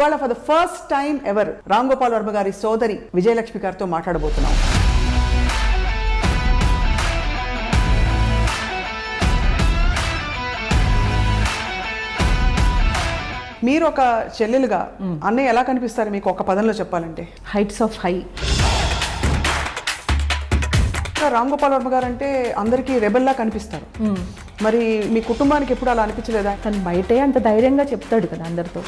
ఇవాళ for the first time ever Ram Gopal Varma గారి సోదరి విజయలక్ష్మి గారితో మాట్లాడబోతున్నాం. మీరు ఒక చెల్లెలుగా అన్నయ్య ఎలా కనిపిస్తారు మీకు ఒక పదంలో చెప్పాలంటే? Heights of high. Ram Gopal Varma గారు అంటే అందరికీ రెబెల్లా కనిపిస్తారు. మరి మీ కుటుంబానికి ఎప్పుడు అలా అనిపించలేదా? తను బయటే అంత ధైర్యంగా చెప్తాడు కదా అందరితో.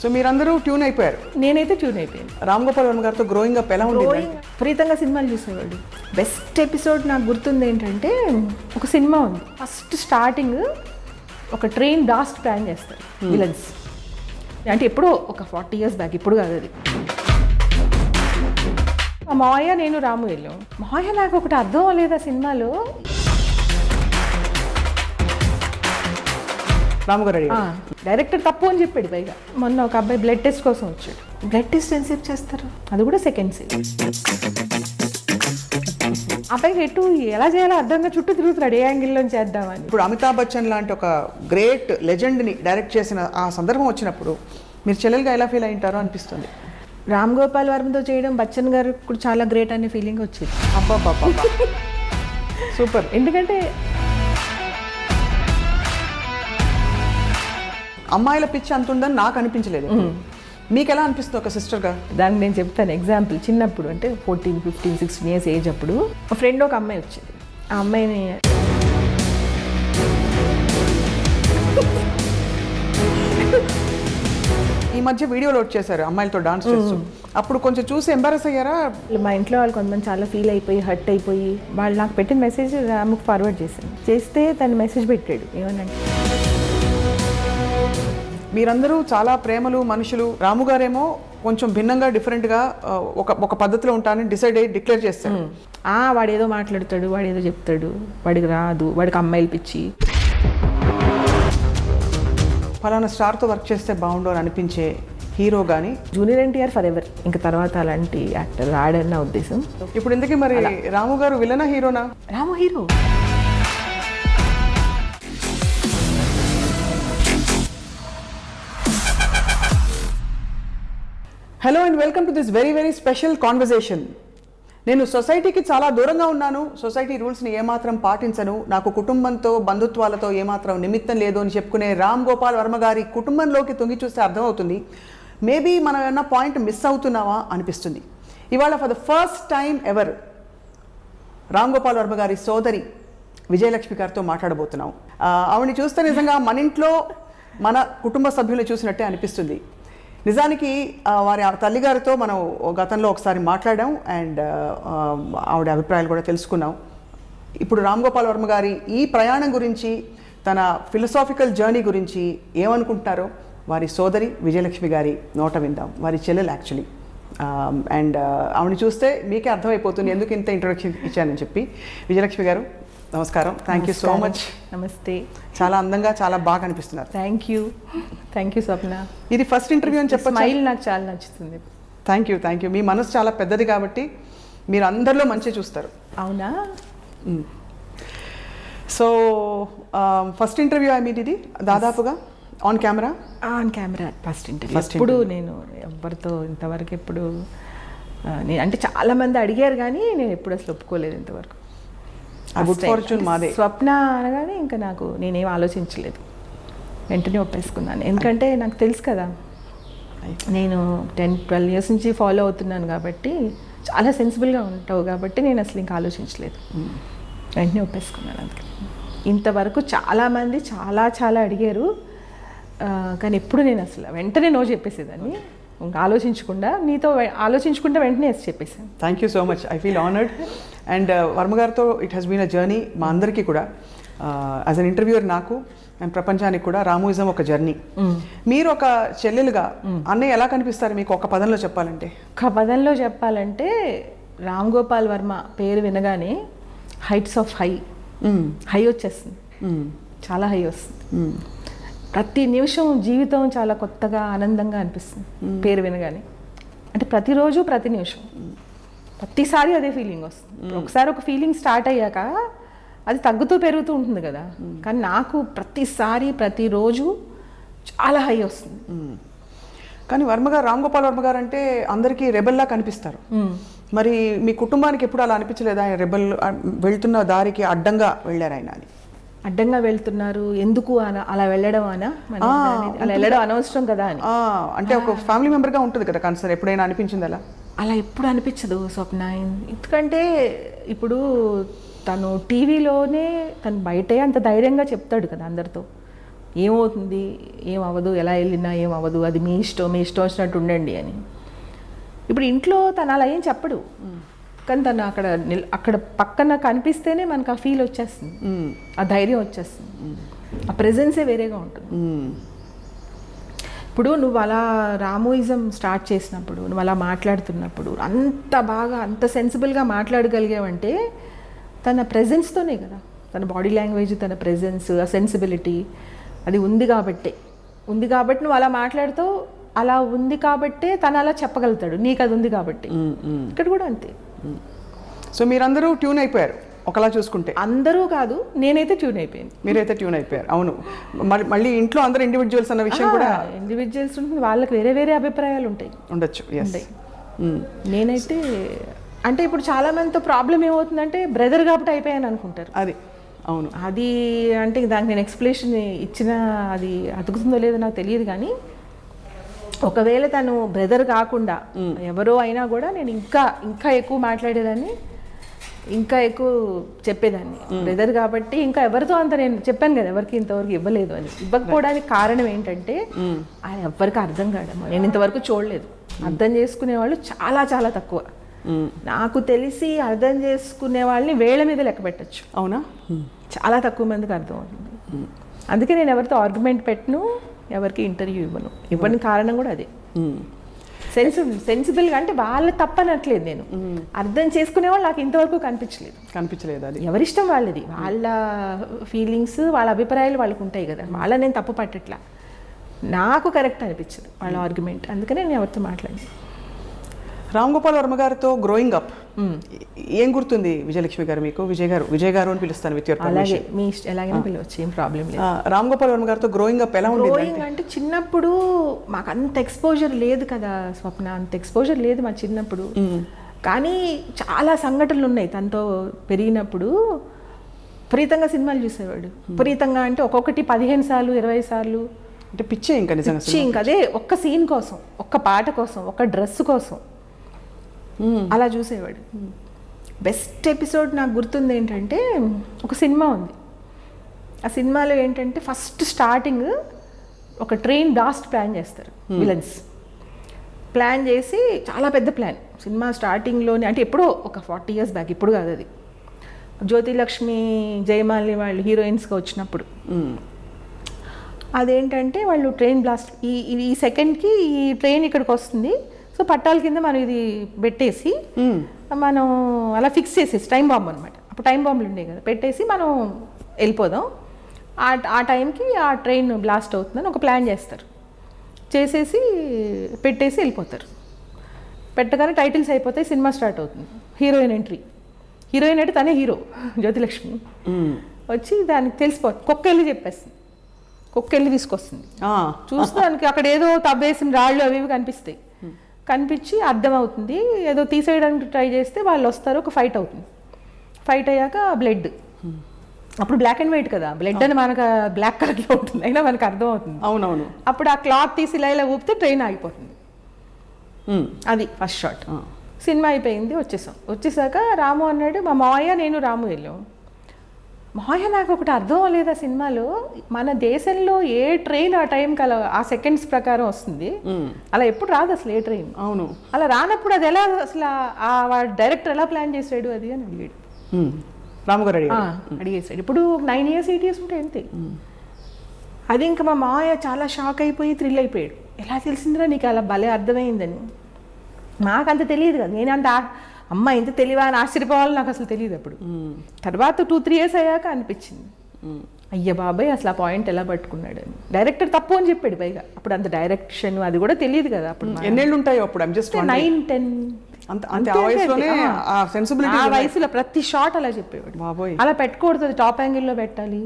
సో మీరందరూ ట్యూన్ అయిపోయారు. నేనైతే ట్యూన్ అయిపోయాను. రామ్ గోపాల్ వర్మ గారితో గ్రోయింగ్ అప్ ఎలా ఉంది? విపరీతంగా సినిమాలు చూసేవాడు. బెస్ట్ ఎపిసోడ్ నాకు గుర్తుంది ఏంటంటే, ఒక సినిమా ఉంది, ఫస్ట్ స్టార్టింగ్ ఒక ట్రైన్ బ్లాస్ట్ ప్లాన్ చేస్తారు విలన్స్. అంటే ఎప్పుడో ఒక 40 years బ్యాక్, ఇప్పుడు కాదు అది. మా మావయ్య నేను రాము వెళ్ళాం. మావయ్య నాకు ఒకటి అర్థం అవ్వలేదు ఆ సినిమాలో. రాము గారు డైరెక్టర్ తప్పు అని చెప్పాడు. పైగా మొన్న ఒక అబ్బాయి బ్లడ్ టెస్ట్ కోసం వచ్చాడు. బ్లడ్ టెస్ట్ ఎంతసేపు చేస్తారు? అది కూడా సెకండ్ సేవ్. అబ్బాయికి ఎటు ఎలా చేయాలో అర్థంగా చుట్టూ తిరుగుతున్నాడు, ఏ యాంగిల్లో చేద్దామని. ఇప్పుడు అమితాబ్ బచ్చన్ లాంటి ఒక గ్రేట్ లెజెండ్ని డైరెక్ట్ చేసిన ఆ సందర్భం వచ్చినప్పుడు మీరు చెల్లెలుగా ఎలా ఫీల్ అయింటారో అనిపిస్తుంది. రామ్ గోపాల్ వర్మతో చేయడం బచ్చన్ గారు కూడా చాలా గ్రేట్ అనే ఫీలింగ్ వచ్చింది. అబ్బా సూపర్. ఎందుకంటే అమ్మాయిల పిచ్చి అంత ఉందని నాకు అనిపించలేదు. మీకు ఎలా అనిపిస్తుంది ఒక సిస్టర్గా? దానికి నేను చెప్తాను ఎగ్జాంపుల్. చిన్నప్పుడు అంటే 14, 15, 16 years ఏజ్ అప్పుడు ఒక ఫ్రెండ్ ఒక అమ్మాయి వచ్చేది. ఆ అమ్మాయిని ఈ మధ్య వీడియో లోడ్ చేశారు అమ్మాయిలతో డాన్స్ చేస్తూ. అప్పుడు కొంచెం చూసి ఎంబారస్ అయ్యారా? మా ఇంట్లో వాళ్ళు కొంతమంది చాలా ఫీల్ అయిపోయి, హర్ట్ అయిపోయి, వాళ్ళు నాకు పెట్టిన మెసేజ్ రాముకు ఫార్వర్డ్ చేశాను. చేస్తే తను మెసేజ్ పెట్టాడు ఏమనంటే, మీరందరూ చాలా ప్రేమలు మనుషులు, రాము గారేమో కొంచెం భిన్నంగా డిఫరెంట్గా ఒక పద్ధతిలో ఉంటానని డిసైడ్ అయ్యి డిక్లేర్ చేస్తాడు. వాడేదో మాట్లాడతాడు, వాడేదో చెప్తాడు, వాడికి రాదు, వాడికి అమ్మాయిలు పిచ్చి, ఫలానా స్టార్తో వర్క్ చేస్తే బాగుండు అని అనిపించే హీరో కానీ జూనియర్ ఎన్టీఆర్ ఫర్ ఎవర్, ఇంకా తర్వాత అలాంటి యాక్టర్ రాడని నా ఉద్దేశం. ఇప్పుడు ఇందుకే మరి రాము గారు విలనా హీరోనా? Ramu hero. Hello and welcome to this very very special conversation. నేను సొసైటీకి చాలా దూరంగా ఉన్నాను, సొసైటీ రూల్స్ని ఏమాత్రం పాటించను, నాకు కుటుంబంతో బంధుత్వాలతో ఏమాత్రం నిమిత్తం లేదు అని చెప్పుకునే రామ్ గోపాల్ వర్మ గారి కుటుంబంలోకి తొంగి చూస్తే అర్థమవుతుంది. మేబీ మనం ఏమన్నా పాయింట్ మిస్ అవుతున్నావా అనిపిస్తుంది. ఇవాళ for the first time ever Ram Gopal Varma గారి సోదరి విజయలక్ష్మి గారితో మాట్లాడబోతున్నాం. ఆవిడని చూస్తే నిజంగా మన ఇంట్లో మన కుటుంబ సభ్యులు చూసినట్టే అనిపిస్తుంది. నిజానికి వారి తల్లిగారితో మనం గతంలో ఒకసారి మాట్లాడాం అండ్ ఆవిడ అభిప్రాయాలు కూడా తెలుసుకున్నాం. ఇప్పుడు రామ్ గోపాల్ వర్మ గారి ఈ ప్రయాణం గురించి, తన ఫిలసాఫికల్ జర్నీ గురించి ఏమనుకుంటున్నారో వారి సోదరి విజయలక్ష్మి గారి నోట విందాం. వారి చెల్లెలు యాక్చువల్లీ. అండ్ ఆవిడని చూస్తే మీకే అర్థమైపోతుంది ఎందుకు ఇంత ఇంట్రొడక్షన్ ఇచ్చానని చెప్పి. విజయలక్ష్మి గారు నమస్కారం. Thank you so much. నమస్తే. చాలా అందంగా చాలా బాగా కనిపిస్తున్నారు. థ్యాంక్ యూ స్వప్న. ఇది ఫస్ట్ ఇంటర్వ్యూ అని చెప్పి స్మైల్ నాకు చాలా నచ్చుతుంది. Thank you. మీ మనసు చాలా పెద్దది కాబట్టి మీరు అందరిలో మంచి చూస్తారు. అవునా? సో ఫస్ట్ ఇంటర్వ్యూ మీది ఇది దాదాపుగా ఆన్ కెమెరా ఫస్ట్ ఇంటర్వ్యూ. ఎప్పుడు నేను ఎవరితో ఇంతవరకు ఎప్పుడు అంటే చాలా మంది అడిగారు కానీ నేను ఎప్పుడు అసలు ఒప్పుకోలేదు ఇంతవరకు. గుడ్ ఫార్చ్యూన్ మాదే. స్వప్న అనగానే ఇంకా నేనేం ఆలోచించలేదు, వెంటనే ఒప్పేసుకున్నాను. ఎందుకంటే నాకు తెలుసు కదా, నేను 10-12 years నుంచి ఫాలో అవుతున్నాను కాబట్టి, చాలా సెన్సిబుల్గా ఉంటావు కాబట్టి నేను అసలు ఇంకా ఆలోచించలేదు, వెంటనే ఒప్పేసుకున్నాను. అందుకే ఇంతవరకు చాలామంది చాలా అడిగారు కానీ ఎప్పుడు నేను అసలు వెంటనే నో చెప్పేసేదాన్ని, ఇంకా ఆలోచించుకుంటా వెంటనే చెప్పేసాను. Thank you so much. I feel honoured. And Varma గారితో it has been a journey. మా అందరికీ కూడా యాజ్ అన్ ఇంటర్వ్యూయర్ నాకు అండ్ ప్రపంచానికి కూడా రామోయిజం ఒక జర్నీ. మీరు ఒక చెల్లెలుగా అన్నయ్య ఎలా కనిపిస్తారు మీకు ఒక పదంలో చెప్పాలంటే? ఒక పదంలో చెప్పాలంటే రామ్ గోపాల్ వర్మ పేరు వినగానే హైట్స్ ఆఫ్ హై వచ్చేస్తుంది. చాలా హై వస్తుంది. ప్రతి నిమిషం జీవితం చాలా కొత్తగా ఆనందంగా అనిపిస్తుంది పేరు వినగానే. అంటే ప్రతిరోజు ప్రతి నిమిషం ప్రతిసారి అదే ఫీలింగ్ వస్తుంది. ఒకసారి ఒక ఫీలింగ్ స్టార్ట్ అయ్యాక అది తగ్గుతూ పెరుగుతూ ఉంటుంది కదా, కానీ నాకు ప్రతిసారి ప్రతిరోజు చాలా హై వస్తుంది. కానీ వర్మ గారు, రామ్ గోపాల్ వర్మ గారు అంటే అందరికీ రెబెల్లా కనిపిస్తారు. మరి మీ కుటుంబానికి ఎప్పుడు అలా అనిపించలేదా, ఆయన రెబెల్ వెళ్తున్న దారికి అడ్డంగా వెళ్ళారు ఆయన అని? అడ్డంగా వెళ్తున్నారు ఎందుకు అలా వెళ్ళడం అలా వెళ్ళడం అనవసరం కదా అని. అంటే ఒక ఫ్యామిలీ మెంబర్గా ఉంటుంది కదా కన్సర్న్, ఎప్పుడైనా అనిపించింది అలా? అలా ఎప్పుడు అనిపించదు స్వప్న. ఎందుకంటే ఇప్పుడు తను టీవీలోనే, తను బయటే అంత ధైర్యంగా చెప్తాడు కదా అందరితో, ఏమవుతుంది ఏం అవ్వదు, ఎలా వెళ్ళినా ఏం అవ్వదు, అది మీ ఇష్టం వచ్చినట్టు ఉండండి అని. ఇప్పుడు ఇంట్లో తను అలా ఏం చెప్పడు, కానీ తను అక్కడ పక్కన కనిపిస్తేనే మనకు ఆ ఫీల్ వచ్చేస్తుంది, ఆ ధైర్యం వచ్చేస్తుంది, ఆ ప్రెజెన్సే వేరేగా ఉంటుంది. ఇప్పుడు నువ్వు అలా రామోయిజం స్టార్ట్ చేసినప్పుడు, నువ్వు అలా మాట్లాడుతున్నప్పుడు అంత బాగా అంత సెన్సిబుల్గా మాట్లాడగలిగావంటే తన ప్రెజెన్స్తోనే కదా, తన బాడీ లాంగ్వేజ్, తన ప్రెజెన్స్, ఆ సెన్సిబిలిటీ అది ఉంది కాబట్టి నువ్వు అలా మాట్లాడుతావు. అలా ఉంది కాబట్టే తను అలా చెప్పగలుగుతాడు, నీకు అది ఉంది కాబట్టి. ఇక్కడ కూడా అంతే. సో మీరందరూ ట్యూన్ అయిపోయారు ఒకలా చూసుకుంటే? అందరూ కాదు, నేనైతే ట్యూన్ అయిపోయాను. మీరైతే ట్యూన్ అయిపోయారు, అవును. మళ్ళీ ఇంట్లో అందరూ ఇండివిజువల్స్ అన్న విషయం కూడా ఇండివిజువల్స్ ఉంటుంది, వాళ్ళకి వేరే వేరే అభిప్రాయాలు ఉంటాయి, ఉండొచ్చు. నేనైతే అంటే ఇప్పుడు చాలా మందితో ప్రాబ్లం ఏమవుతుందంటే బ్రదర్ కాబట్టి అయిపోయాను అనుకుంటారు. అది అవును, అది అంటే దానికి నేను ఎక్స్ప్లెనేషన్ ఇచ్చిన అది అతుకుతుందో లేదో నాకు తెలియదు, కానీ ఒకవేళ తను బ్రదర్ కాకుండా ఎవరో అయినా కూడా నేను ఇంకా ఎక్కువ మాట్లాడేదాన్ని, ఇంకా ఎక్కువ చెప్పేదాన్ని. బ్రదర్ కాబట్టి ఇంకా ఎవరితో అంత నేను చెప్పాను కదా, ఎవరికి ఇంతవరకు ఇవ్వలేదు అని. ఇవ్వకపోవడానికి కారణం ఏంటంటే ఆయన ఎవరికి అర్థం కాదమ్మా, నేను ఇంతవరకు చూడలేదు. అర్థం చేసుకునే వాళ్ళు చాలా చాలా తక్కువ. నాకు తెలిసి అర్థం చేసుకునే వాళ్ళని వేళ్ల మీద లెక్క పెట్టచ్చు. అవునా? చాలా తక్కువ మందికి అర్థం అవుతుంది. అందుకే నేను ఎవరితో ఆర్గ్యుమెంట్ పెట్టను, ఎవరికి ఇంటర్వ్యూ ఇవ్వని కారణం కూడా అదే. సెన్సిబుల్గా అంటే వాళ్ళ తప్పనట్లేదు, నేను అర్థం చేసుకునే వాళ్ళు నాకు ఇంతవరకు కనిపించలేదు. అది ఎవరిష్టం వాళ్ళది, వాళ్ళ ఫీలింగ్స్, వాళ్ళ అభిప్రాయాలు వాళ్ళకు ఉంటాయి కదా, వాళ్ళ నేను తప్పు పట్టట్లా. నాకు కరెక్ట్ అనిపించదు వాళ్ళ ఆర్గ్యుమెంట్, అందుకనే నేను ఎవరితో మాట్లాడి. రామ్ గోపాల్ వర్మ గారితో గ్రోయింగ్ అప్ ఏం గుర్తుంది విజయలక్ష్మి గారు మీకు? విజయ్ గారు అని పిలుస్తాను, విత్ యువర్ పర్మిషన్. మీ ఎలాగైనా పిలవచ్చు, ఏం ప్రాబ్లం లేదు. రామ్ గోపాల్ వర్మ గారితో గ్రోయింగ్ అప్ ఎలా ఉంది? గ్రోయింగ్ అంటే చిన్నప్పుడు మాకు అంత ఎక్స్పోజర్ లేదు కదా స్వప్న, అంత ఎక్స్పోజర్ లేదు మా చిన్నప్పుడు. కానీ చాలా సంఘటనలు ఉన్నాయి తనతో పెరిగినప్పుడు. విపరీతంగా సినిమాలు చూసేవాడు, విపరీతంగా అంటే ఒక్కొక్కటి 15 సార్లు 20 సార్లు. అంటే పిచ్చే ఇంకా నిజంగా, ఇంకా అదే ఒక్క సీన్ కోసం, ఒక్క పాట కోసం, ఒక్క డ్రెస్ కోసం అలా చూసేవాడు. బెస్ట్ ఎపిసోడ్ నాకు గుర్తుంది ఏంటంటే, ఒక సినిమా ఉంది, ఆ సినిమాలో ఏంటంటే ఫస్ట్ స్టార్టింగ్ ఒక ట్రైన్ బ్లాస్ట్ ప్లాన్ చేస్తారు విలన్స్. ప్లాన్ చేసి చాలా పెద్ద ప్లాన్, సినిమా స్టార్టింగ్లోనే, అంటే ఎప్పుడో ఒక 40 years బ్యాక్, ఇప్పుడు కాదు అది, జ్యోతిలక్ష్మి జయమాలిని వాళ్ళు హీరోయిన్స్గా వచ్చినప్పుడు. అదేంటంటే వాళ్ళు ట్రైన్ బ్లాస్ట్, ఈ సెకండ్కి ఈ ట్రైన్ ఇక్కడికి వస్తుంది, సో పట్టాల కింద మనం ఇది పెట్టేసి మనం అలా ఫిక్స్ చేసేసి, టైం బాంబు అనమాట, అప్పుడు టైం బాంబులు ఉండేవి కదా, పెట్టేసి మనం వెళ్ళిపోదాం, ఆ టైంకి ఆ ట్రైన్ బ్లాస్ట్ అవుతుందని ఒక ప్లాన్ చేస్తారు. చేసేసి పెట్టేసి వెళ్ళిపోతారు. పెట్టగానే టైటిల్స్ అయిపోతాయి, సినిమా స్టార్ట్ అవుతుంది. హీరోయిన్ ఎంట్రీ, హీరోయిన్ అంటే తనే హీరో, జ్యోతిలక్ష్మి వచ్చి దానికి తెలిసిపోతుంది, కుక్కెళ్ళి చెప్పేస్తుంది, కుక్కెళ్ళి తీసుకొస్తుంది. చూస్తే దానికి అక్కడ ఏదో తవ్వేసిన రాళ్ళు అవి ఇవి కనిపిస్తాయి, కనిపించి అర్థమవుతుంది, ఏదో తీసేయడానికి ట్రై చేస్తే వాళ్ళు వస్తారు, ఒక ఫైట్ అవుతుంది. ఫైట్ అయ్యాక బ్లడ్, అప్పుడు బ్లాక్ అండ్ వైట్ కదా, బ్లడ్ అని మనకు బ్లాక్ కలర్లో ఉంటుంది, అయినా మనకు అర్థం అవుతుంది. అవునవును. అప్పుడు ఆ క్లాత్ తీసి ఇలా ఊపితే ట్రైన్ ఆగిపోతుంది. అది ఫస్ట్ షాట్. సినిమా అయిపోయింది, వచ్చేసాక రాము అన్నాడు, మా మావయ్య నేను రాము వెళ్ళాం. మావయ్య నాకు ఒకటి అర్థం అవ్వలేదు ఆ సినిమాలో, మన దేశంలో ఏ ట్రైన్ ఆ టైంకి అలా ఆ సెకండ్స్ ప్రకారం వస్తుంది, అలా ఎప్పుడు రాదు అసలు ఏ ట్రైన్. అవును. అలా రానప్పుడు అది ఎలా అసలు వాడు డైరెక్టర్ ఎలా ప్లాన్ చేసాడు అది అని అడిగాడు. రాము గారు అడిగేసాడు. ఇప్పుడు 9 years 8 years ఉంటే అంతే. అది ఇంకా మా మావయ్య చాలా షాక్ అయిపోయి థ్రిల్ అయిపోయాడు, ఎలా తెలిసిందిరా నీకు అలా భలే అర్థమైందని. నాకు అంత తెలియదు కదా, నేను అంత అమ్మ ఇంత తెలివా అని ఆశ్చర్యపోవాలి, నాకు అసలు తెలియదు అప్పుడు. తర్వాత 2-3 years అయ్యాక అనిపించింది, అయ్య బాబాయ్ అసలు ఆ పాయింట్ ఎలా పట్టుకున్నాడు అని. డైరెక్టర్ తప్పు అని చెప్పాడు పైగా, అప్పుడు అంత డైరెక్షన్ అది కూడా తెలియదు కదా అప్పుడు. ఎన్నేళ్ళు ఉంటాయో అప్పుడు? 9-10 ఆ వయసులో ప్రతి షాట్ అలా చెప్పేవాడు. బాబోయ్ అలా పెట్టకూడదు, టాప్ యాంగిల్లో పెట్టాలి,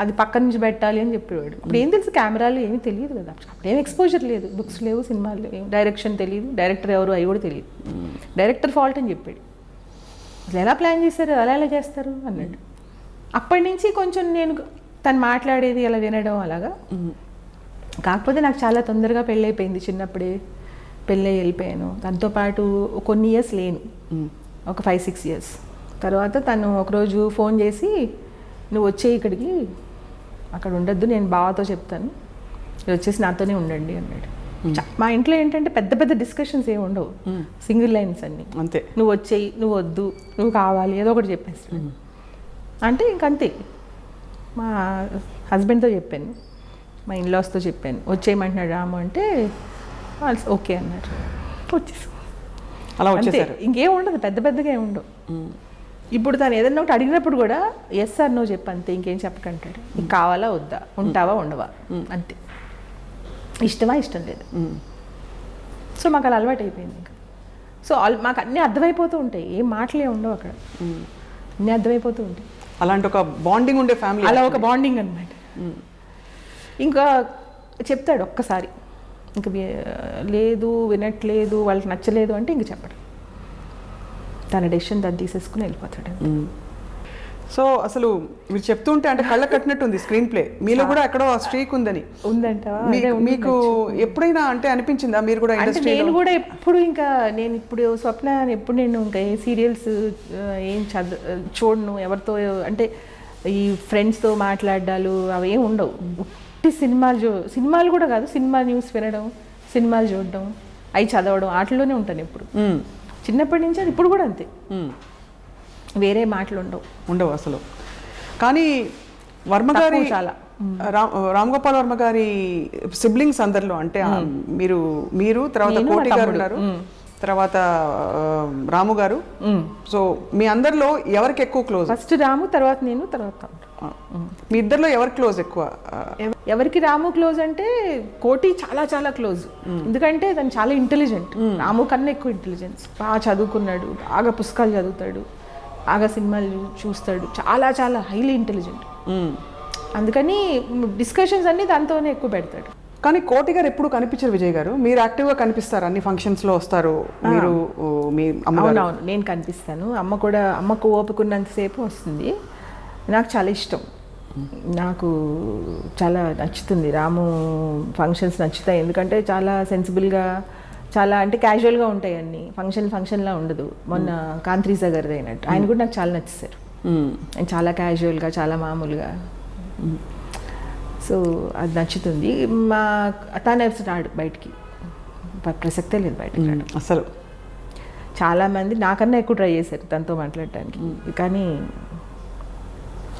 అది పక్క నుంచి పెట్టాలి అని చెప్పేవాడు. ఇప్పుడు ఏం తెలుసు, కెమెరాలు ఏమీ తెలియదు కదా, అప్పుడేం ఎక్స్పోజర్ లేదు, బుక్స్ లేవు, సినిమాలు లేవు, డైరెక్షన్ తెలియదు, డైరెక్టర్ ఎవరు అవి కూడా తెలియదు. డైరెక్టర్ ఫాల్ట్ అని చెప్పాడు. అసలు ఎలా ప్లాన్ చేస్తారు, ఎలా చేస్తారు అన్నాడు. అప్పటి నుంచి కొంచెం నేను తను మాట్లాడేది అలా వినడం అలాగా. కాకపోతే నాకు చాలా తొందరగా పెళ్ళి అయిపోయింది, చిన్నప్పుడే పెళ్ళి వెళ్ళిపోయాను. దాంతోపాటు కొన్ని ఇయర్స్ లేను, ఒక 5-6 ఇయర్స్ తర్వాత తను ఒకరోజు ఫోన్ చేసి, నువ్వు వచ్చే ఇక్కడికి, అక్కడ ఉండొద్దు, నేను బావతో చెప్తాను, మీరు వచ్చేసి నాతోనే ఉండండి అన్నాడు. మా ఇంట్లో ఏంటంటే పెద్ద పెద్ద డిస్కషన్స్ ఏమి ఉండవు, సింగిల్ లైన్స్ అన్ని అంతే. నువ్వు వచ్చేయి, నువ్వు వద్దు, నువ్వు కావాలి, ఏదో ఒకటి చెప్పేస్తాను అంటే ఇంకంతే. మా హస్బెండ్తో చెప్పాను, మా ఇన్లాస్తో చెప్పాను, వచ్చేయమంటున్నాడు రాము అంటే ఓకే అన్నారు, వచ్చేసి అలా అంతే. వచ్చేసారు. ఇంకేం ఉండదు, పెద్ద పెద్దగా ఏమి ఉండవు. ఇప్పుడు తను ఏదన్నా ఒకటి అడిగినప్పుడు కూడా ఎస్ సార్ నువ్వు చెప్పు అంతే, ఇంకేం చెప్పకంటాడు. నీకు కావాలా వద్దా, ఉంటావా ఉండవా అంతే, ఇష్టమా ఇష్టం లేదు. సో మాకు అలా అలవాటు అయిపోయింది ఇంకా. సో మాకు అన్నీ అర్థమైపోతూ ఉంటాయి, ఏం మాటలే ఉండవు అక్కడ, అన్నీ అర్థమైపోతూ ఉంటాయి. అలాంటి ఒక బాండింగ్ ఉండే ఫ్యామిలీ, అలా ఒక బాండింగ్ అనమాట. ఇంకా చెప్తాడు ఒక్కసారి, ఇంక లేదు వినట్లేదు, వాళ్ళకి నచ్చలేదు అంటే ఇంక చెప్పడం, తన డెసిషన్ దాన్ని తీసేసుకుని వెళ్ళిపోతాడు. సో అసలు మీరు చెప్తుంటే అంటే కళ్ళ కట్టినట్టుంది స్క్రీన్ ప్లే, మీలో కూడా ఎక్కడో స్ట్రీక్ ఉందని. ఉందంటావా? మీకు ఎప్పుడైనా అంటే అనిపించిందా మీరు కూడా ఇండస్ట్రీ? నేను కూడా ఎప్పుడు ఇంకా నేను ఇప్పుడు స్వప్న ఎప్పుడు నేను ఇంకా ఏ సీరియల్స్ ఏం చూడను, ఎవరితో అంటే ఈ ఫ్రెండ్స్తో మాట్లాడాలు అవేం ఉండవు. ఉట్టి సినిమాలు కూడా కాదు, సినిమా న్యూస్ వినడం, సినిమాలు చూడడం, అవి చదవడం, వాటిలోనే ఉంటాను ఎప్పుడు. చిన్నప్పటి నుంచి అది ఇప్పుడు కూడా అంతే, వేరే మాటలు ఉండవు అసలు. కానీ వర్మ గారి చాలా రామ్ గోపాల్ వర్మ గారి సిబ్లింగ్స్ అందరిలో అంటే మీరు తర్వాత కోటి గారు ఉన్నారు, తర్వాత రాము గారు, సో మీ అందరిలో ఎవరికి ఎక్కువ క్లోజ్? ఫస్ట్ రాము, తర్వాత నేను, తర్వాత మీ ఇద్దరిలో ఎవరు క్లోజ్ ఎక్కువ? ఎవరికి రాము క్లోజ్ అంటే కోటి చాలా చాలా క్లోజ్, ఎందుకంటే తను చాలా ఇంటెలిజెంట్, రాము కన్నా ఎక్కువ ఇంటెలిజెన్స్, బాగా చదువుకున్నాడు, బాగా పుస్తకాలు చదువుతాడు, బాగా సినిమాలు చూస్తాడు, చాలా చాలా హైలీ ఇంటెలిజెంట్. అందుకని డిస్కషన్స్ అన్ని దాంతోనే ఎక్కువ పెడతాడు. కానీ కోటి గారు ఎప్పుడు కనిపించారు విజయ్ గారు, మీరు యాక్టివ్గా కనిపిస్తారు, అన్ని ఫంక్షన్స్లో వస్తారు మీరు, మీ అమ్మ? అవునవును, నేను కనిపిస్తాను, అమ్మ కూడా, అమ్మకు ఓపుకున్నంతసేపు వస్తుంది. నాకు చాలా ఇష్టం, నాకు చాలా నచ్చుతుంది, రాము ఫంక్షన్స్ నచ్చుతాయి, ఎందుకంటే చాలా సెన్సిబుల్గా, చాలా అంటే క్యాజువల్గా ఉంటాయి అన్ని, ఫంక్షన్లా ఉండదు. మొన్న కాంత్రీజా గారిది అయినట్టు ఆయన కూడా నాకు చాలా నచ్చేసారు, ఆయన చాలా క్యాజువల్గా, చాలా మామూలుగా, సో అది నచ్చుతుంది. మా తను రాడు బయటికి, ప్రసక్తే లేదు బయటకి రాడు అసలు. చాలామంది నాకన్నా ఎక్కువ ట్రై చేశారు తనతో మాట్లాడటానికి, కానీ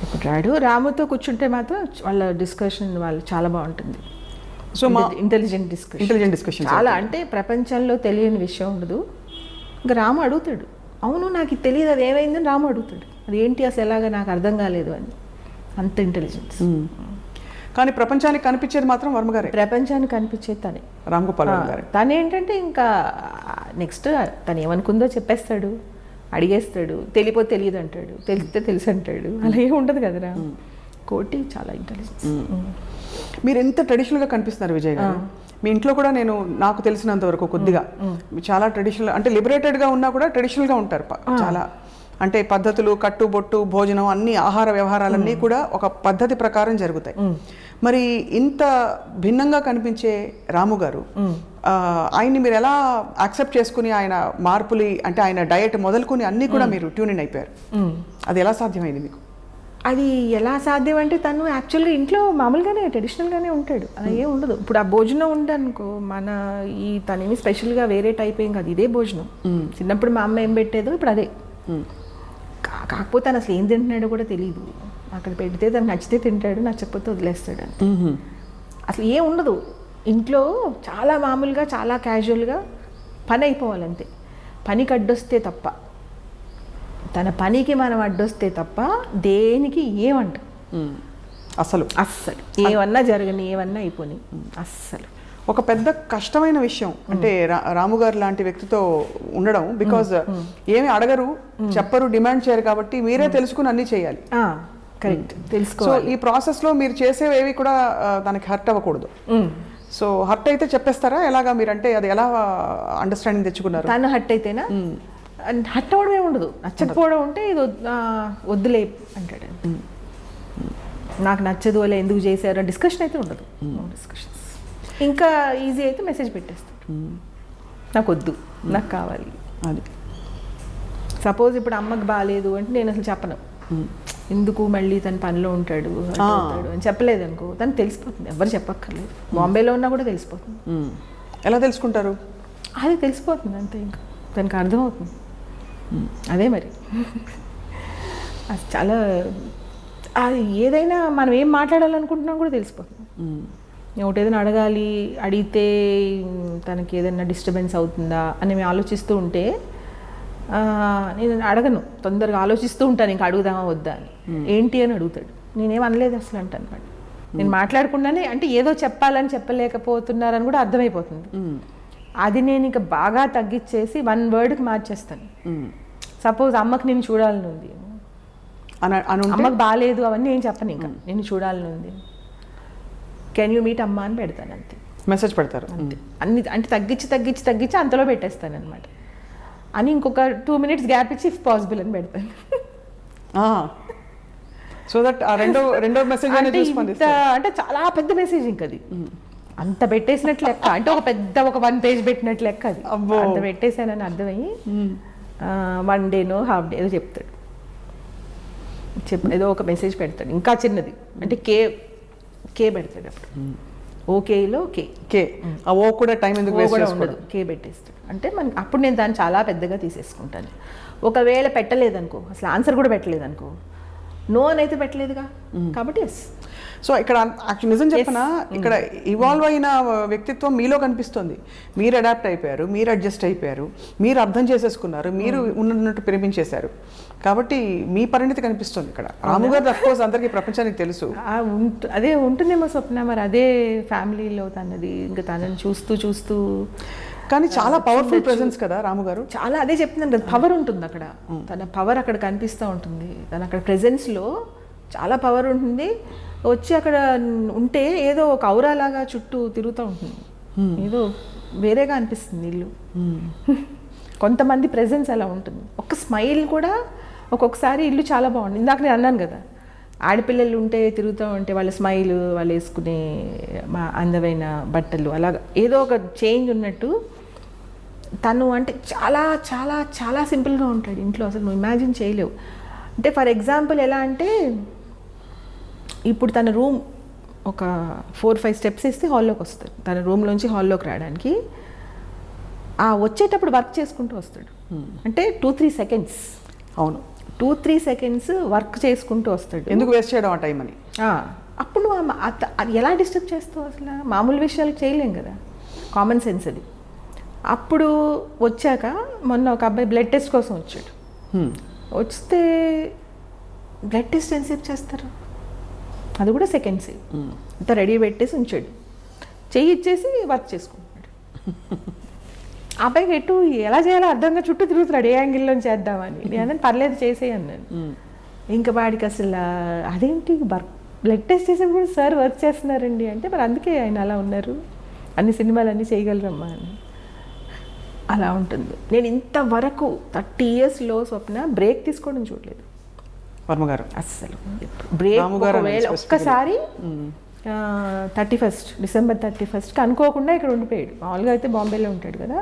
ఇప్పుడు రాడు. రాముతో కూర్చుంటే మాత్రం వాళ్ళ డిస్కషన్ వాళ్ళు చాలా బాగుంటుంది. సో ఇంటెలిజెంట్ డిస్కషన్ చాలా, అంటే ప్రపంచంలో తెలియని విషయం ఉండదు. ఇంకా రాము అడుగుతాడు, అవును నాకు ఇది తెలియదు, అది ఏమైందని రాము అడుగుతాడు, అది ఏంటి అసలు ఎలాగా నాకు అర్థం కాలేదు అని, అంత ఇంటెలిజెన్స్. కానీ ప్రపంచానికి కనిపించేది మాత్రం వర్మ గారే, ప్రపంచానికి కనిపించేది తనే, రామ్ గోపాల్ వర్మ గారే. తను ఏంటంటే ఇంకా నెక్స్ట్ తను ఏమనుకుందో చెప్పేస్తాడు, అడిగేస్తాడు, తెలియపోతే తెలియదు అంటాడు, తెలిస్తే తెలుసు అంటాడు, అలా ఏమి ఉండదు కదరా. కోటి చాలా ఇంటెలిజెన్స్. మీరు ఎంత ట్రెడిషనల్గా కనిపిస్తున్నారు విజయ్ గారు, మీ ఇంట్లో కూడా నేను నాకు తెలిసినంత వరకు కొద్దిగా చాలా ట్రెడిషనల్, అంటే లిబరేటెడ్గా ఉన్నా కూడా ట్రెడిషనల్గా ఉంటారు చాలా, అంటే పద్ధతులు, కట్టుబొట్టు, భోజనం, అన్ని ఆహార వ్యవహారాలన్నీ కూడా ఒక పద్ధతి ప్రకారం జరుగుతాయి. మరి ఇంత భిన్నంగా కనిపించే రాము గారు, ఆయన్ని మీరు ఎలా యాక్సెప్ట్ చేసుకుని ఆయన మార్పులు, అంటే ఆయన డయట్ మొదలుకొని అన్నీ కూడా మీరు ట్యూన్ ఇన్ అయిపోయారు, అది ఎలా సాధ్యమైంది మీకు? అది ఎలా సాధ్యం అంటే తను యాక్చువల్గా ఇంట్లో మామూలుగానే ట్రెడిషనల్గానే ఉంటాడు, అలా ఏం ఉండదు. ఇప్పుడు ఆ భోజనం ఉండనుకో, మన ఈ తనేమి స్పెషల్గా వేరే టైప్ ఏం కాదు, ఇదే భోజనం. చిన్నప్పుడు మా అమ్మ ఏం పెట్టేదో ఇప్పుడు అదే, కాకపోతే తను అసలు ఏం తింటున్నాడో కూడా తెలియదు. అక్కడ పెడితే తను నచ్చితే తింటాడు, నచ్చకపోతే వదిలేస్తాడు అంతే. అసలు ఏం ఉండదు ఇంట్లో, చాలా మామూలుగా, చాలా క్యాజువల్గా పని అయిపోవాలంతే. పనికి అడ్డొస్తే తప్ప, తన పనికి మనం అడ్డొస్తే తప్ప దేనికి ఏమంట అసలు ఏమన్నా జరగని, ఏమన్నా అయిపోయి అస్సలు. ఒక పెద్ద కష్టమైన విషయం అంటే రాము గారు లాంటి వ్యక్తితో ఉండడం, బికాజ్ ఏమి అడగరు, చెప్పరు, డిమాండ్ చేయరు, కాబట్టి మీరే తెలుసుకుని అన్నీ చేయాలి. కరెక్ట్ సో తెలుసుకోవాలి. ఈ ప్రాసెస్లో మీరు చేసేవేవి కూడా దానికి హర్ట్ అవ్వకూడదు. సో హర్ట్ అయితే చెప్పేస్తారా ఎలాగా మీరంటే అది ఎలా అండర్స్టాండింగ్ తెచ్చుకున్నారు? తను హర్ట్ అయితేనా, హర్ట్ అవ్వడమే ఉండదు, నచ్చకపోవడం ఉంటే ఇది వద్దులే అంటాడు. నాకు నచ్చదు అలా ఎందుకు చేశారు డిస్కషన్ అయితే ఉండదు. డిస్కషన్స్ ఇంకా ఈజీ అయితే మెసేజ్ పెట్టేస్తాడు, నాకు వద్దు, నాకు కావాలి అది. సపోజ్ ఇప్పుడు అమ్మకి బాగాలేదు అంటే నేను అసలు చెప్పను, ఎందుకు మళ్ళీ తన పనిలో ఉంటాడు అని చెప్పలేదు అనుకో, తనకు తెలిసిపోతుంది, ఎవరు చెప్పక్కర్లేదు. బాంబేలో ఉన్నా కూడా తెలిసిపోతుంది. ఎలా తెలుసుకుంటారు? అది తెలిసిపోతుంది అంతే, ఇంకా తనకు అర్థమవుతుంది. అదే మరి అది చాలా, అది ఏదైనా మనం ఏం మాట్లాడాలనుకుంటున్నాం కూడా తెలిసిపోతుంది. ఒకటి ఏదైనా అడగాలి, అడిగితే తనకి ఏదైనా డిస్టర్బెన్స్ అవుతుందా అని మేము ఆలోచిస్తూ ఉంటే నేను అడగను, తొందరగా ఆలోచిస్తూ ఉంటాను ఇంకా అడుగుదామా వద్దా అని. ఏంటి అని అడుగుతాడు, నేనేం అనలేదు అసలు అంటాను. వాడు నేను మాట్లాడకుండానే అంటే ఏదో చెప్పాలని చెప్పలేకపోతున్నారని కూడా అర్థమైపోతుంది. అది నేను ఇంకా బాగా తగ్గించేసి 1 wordకి మార్చేస్తాను. సపోజ్ అమ్మకి నేను చూడాలని ఉంది, అమ్మకి బాగాలేదు అవన్నీ ఏం చెప్పను, ఇంకా నేను చూడాలని ఉంది, కెన్ యూ మీట్ అమ్మ అని పెడతాను అంతే. మెసేజ్ పెడతారు అంతే. అన్ని అంటే తగ్గించి అంతలో పెట్టేస్తాను అనమాట. అని ఇంకొక 2 minutes గ్యాప్ ఇచ్చి ఇఫ్ పాసిబుల్ అని పెడతాను. సో దట్ రెండో మెసేజ్ అంటే చాలా పెద్ద మెసేజ్ ఇంక అది, అంత పెట్టేసినట్లు లెక్క, అంటే ఒక 1 page పెట్టినట్లు లెక్క అది. అంత పెట్టేశానని అర్థమయ్యి 1 day హాఫ్ డే ఏదో చెప్తాడు, ఏదో ఒక మెసేజ్ పెడతాడు ఇంకా చిన్నది, అంటే కే పెడతాడు. అప్పుడు ఓకేలో కే ఆ ఓ కూడా టైం ఎందుకు వేస్ట్ ఉండదు, కే పెట్టేస్తాడు. అంటే అప్పుడు నేను దాన్ని చాలా పెద్దగా తీసేసుకుంటాను. ఒకవేళ పెట్టలేదనుకో, అసలు ఆన్సర్ కూడా పెట్టలేదనుకో, నో అని అయితే పెట్టలేదుగా, కాబట్టి ఎస్. సో ఇక్కడ యాక్చువల్ నిజం చెప్పనా, ఇక్కడ ఇవాల్వ్ అయిన వ్యక్తిత్వం మీలో కనిపిస్తుంది. మీరు అడాప్ట్ అయిపోయారు, మీరు అడ్జస్ట్ అయిపోయారు, మీరు అర్థం చేసేసుకున్నారు, మీరు ఉన్నట్టు ప్రేమించేశారు. కాబట్టి మీ పరిణితి కనిపిస్తుంది ఇక్కడ. రాము గారు అఫ్కోర్స్ అందరికీ ప్రపంచానికి తెలుసు, అదే ఉంటుందేమో స్వప్న, మరి అదే ఫ్యామిలీలో తనది, ఇంకా తనని చూస్తూ కానీ చాలా పవర్ఫుల్ ప్రెజెన్స్ కదా రాము గారు. చాలా, అదే చెప్తున్నాను కదా, పవర్ ఉంటుంది అక్కడ, తన పవర్ అక్కడ కనిపిస్తూ ఉంటుంది. తన అక్కడ ప్రెజెన్స్లో చాలా పవర్ ఉంటుంది. వచ్చి అక్కడ ఉంటే ఏదో ఒక ఔరాలాగా చుట్టూ తిరుగుతూ ఉంటుంది, ఏదో వేరేగా అనిపిస్తుంది ఇల్లు. కొంతమంది ప్రెజెన్స్ అలా ఉంటుంది. ఒక స్మైల్ కూడా ఒక్కొక్కసారి ఇల్లు చాలా బాగుంది. ఇందాక నేను అన్నాను కదా, ఆడపిల్లలు ఉంటే తిరుగుతూ ఉంటే వాళ్ళ స్మైల్, వాళ్ళు వేసుకునే అందమైన బట్టలు, అలాగా ఏదో ఒక చేంజ్ ఉన్నట్టు తను అంటే చాలా చాలా చాలా సింపుల్గా ఉంటాడు ఇంట్లో, అసలు నువ్వు ఇమాజిన్ చేయలేవు. అంటే ఫర్ ఎగ్జాంపుల్ ఎలా అంటే, ఇప్పుడు తన రూమ్ ఒక 4-5 steps వేస్తే హాల్లోకి వస్తాడు. తన రూమ్లోంచి హాల్లోకి రావడానికి వచ్చేటప్పుడు వర్క్ చేసుకుంటూ వస్తాడు. అంటే 2-3 seconds, అవును 2-3 seconds వర్క్ చేసుకుంటూ వస్తాడు. ఎందుకు వేస్ట్ చేయడం ఆ టైం అని. అప్పుడు నువ్వు అది ఎలా డిస్టర్బ్ చేస్తావు, అసలు మామూలు విషయాలు చేయలేం కదా, కామన్ సెన్స్ అది. అప్పుడు వచ్చాక మొన్న ఒక అబ్బాయి బ్లడ్ టెస్ట్ కోసం వచ్చాడు. వస్తే బ్లడ్ టెస్ట్ ఎంతసేపు చేస్తారు, అది కూడా సెకండ్స్. అంతా రెడీ పెట్టేసి ఉంచాడు, చెయ్యి ఇచ్చేసి వర్క్ చేసుకుంటున్నాడు. ఆ అబ్బాయికి ఎలా చేయాలో అర్థంగా చుట్టూ తిరుగుతున్నాడు, ఏ యాంగిల్లో చేద్దామని. నేను పర్లేదు చేసేయి అన్నాను. ఇంకా వాడికి అసలు అదేంటి బ్లడ్ టెస్ట్ చేసేప్పుడు సార్ వర్క్ చేస్తున్నారండి అంటే, మరి అందుకే ఆయన అలా ఉన్నారు, అన్ని సినిమాలు అన్నీ చేయగలరమ్మా అని. అలా ఉంటుంది. నేను ఇంతవరకు 30 yearsలో స్వప్న బ్రేక్ తీసుకోవడం చూడలేదు వర్మగారు అస్సలు. బ్రేక్ ఒకవేళ ఒక్కసారి 31st December 31st అనుకోకుండా ఇక్కడ ఉండిపోయాడు. మామూలుగా అయితే బాంబేలో ఉంటాడు కదా,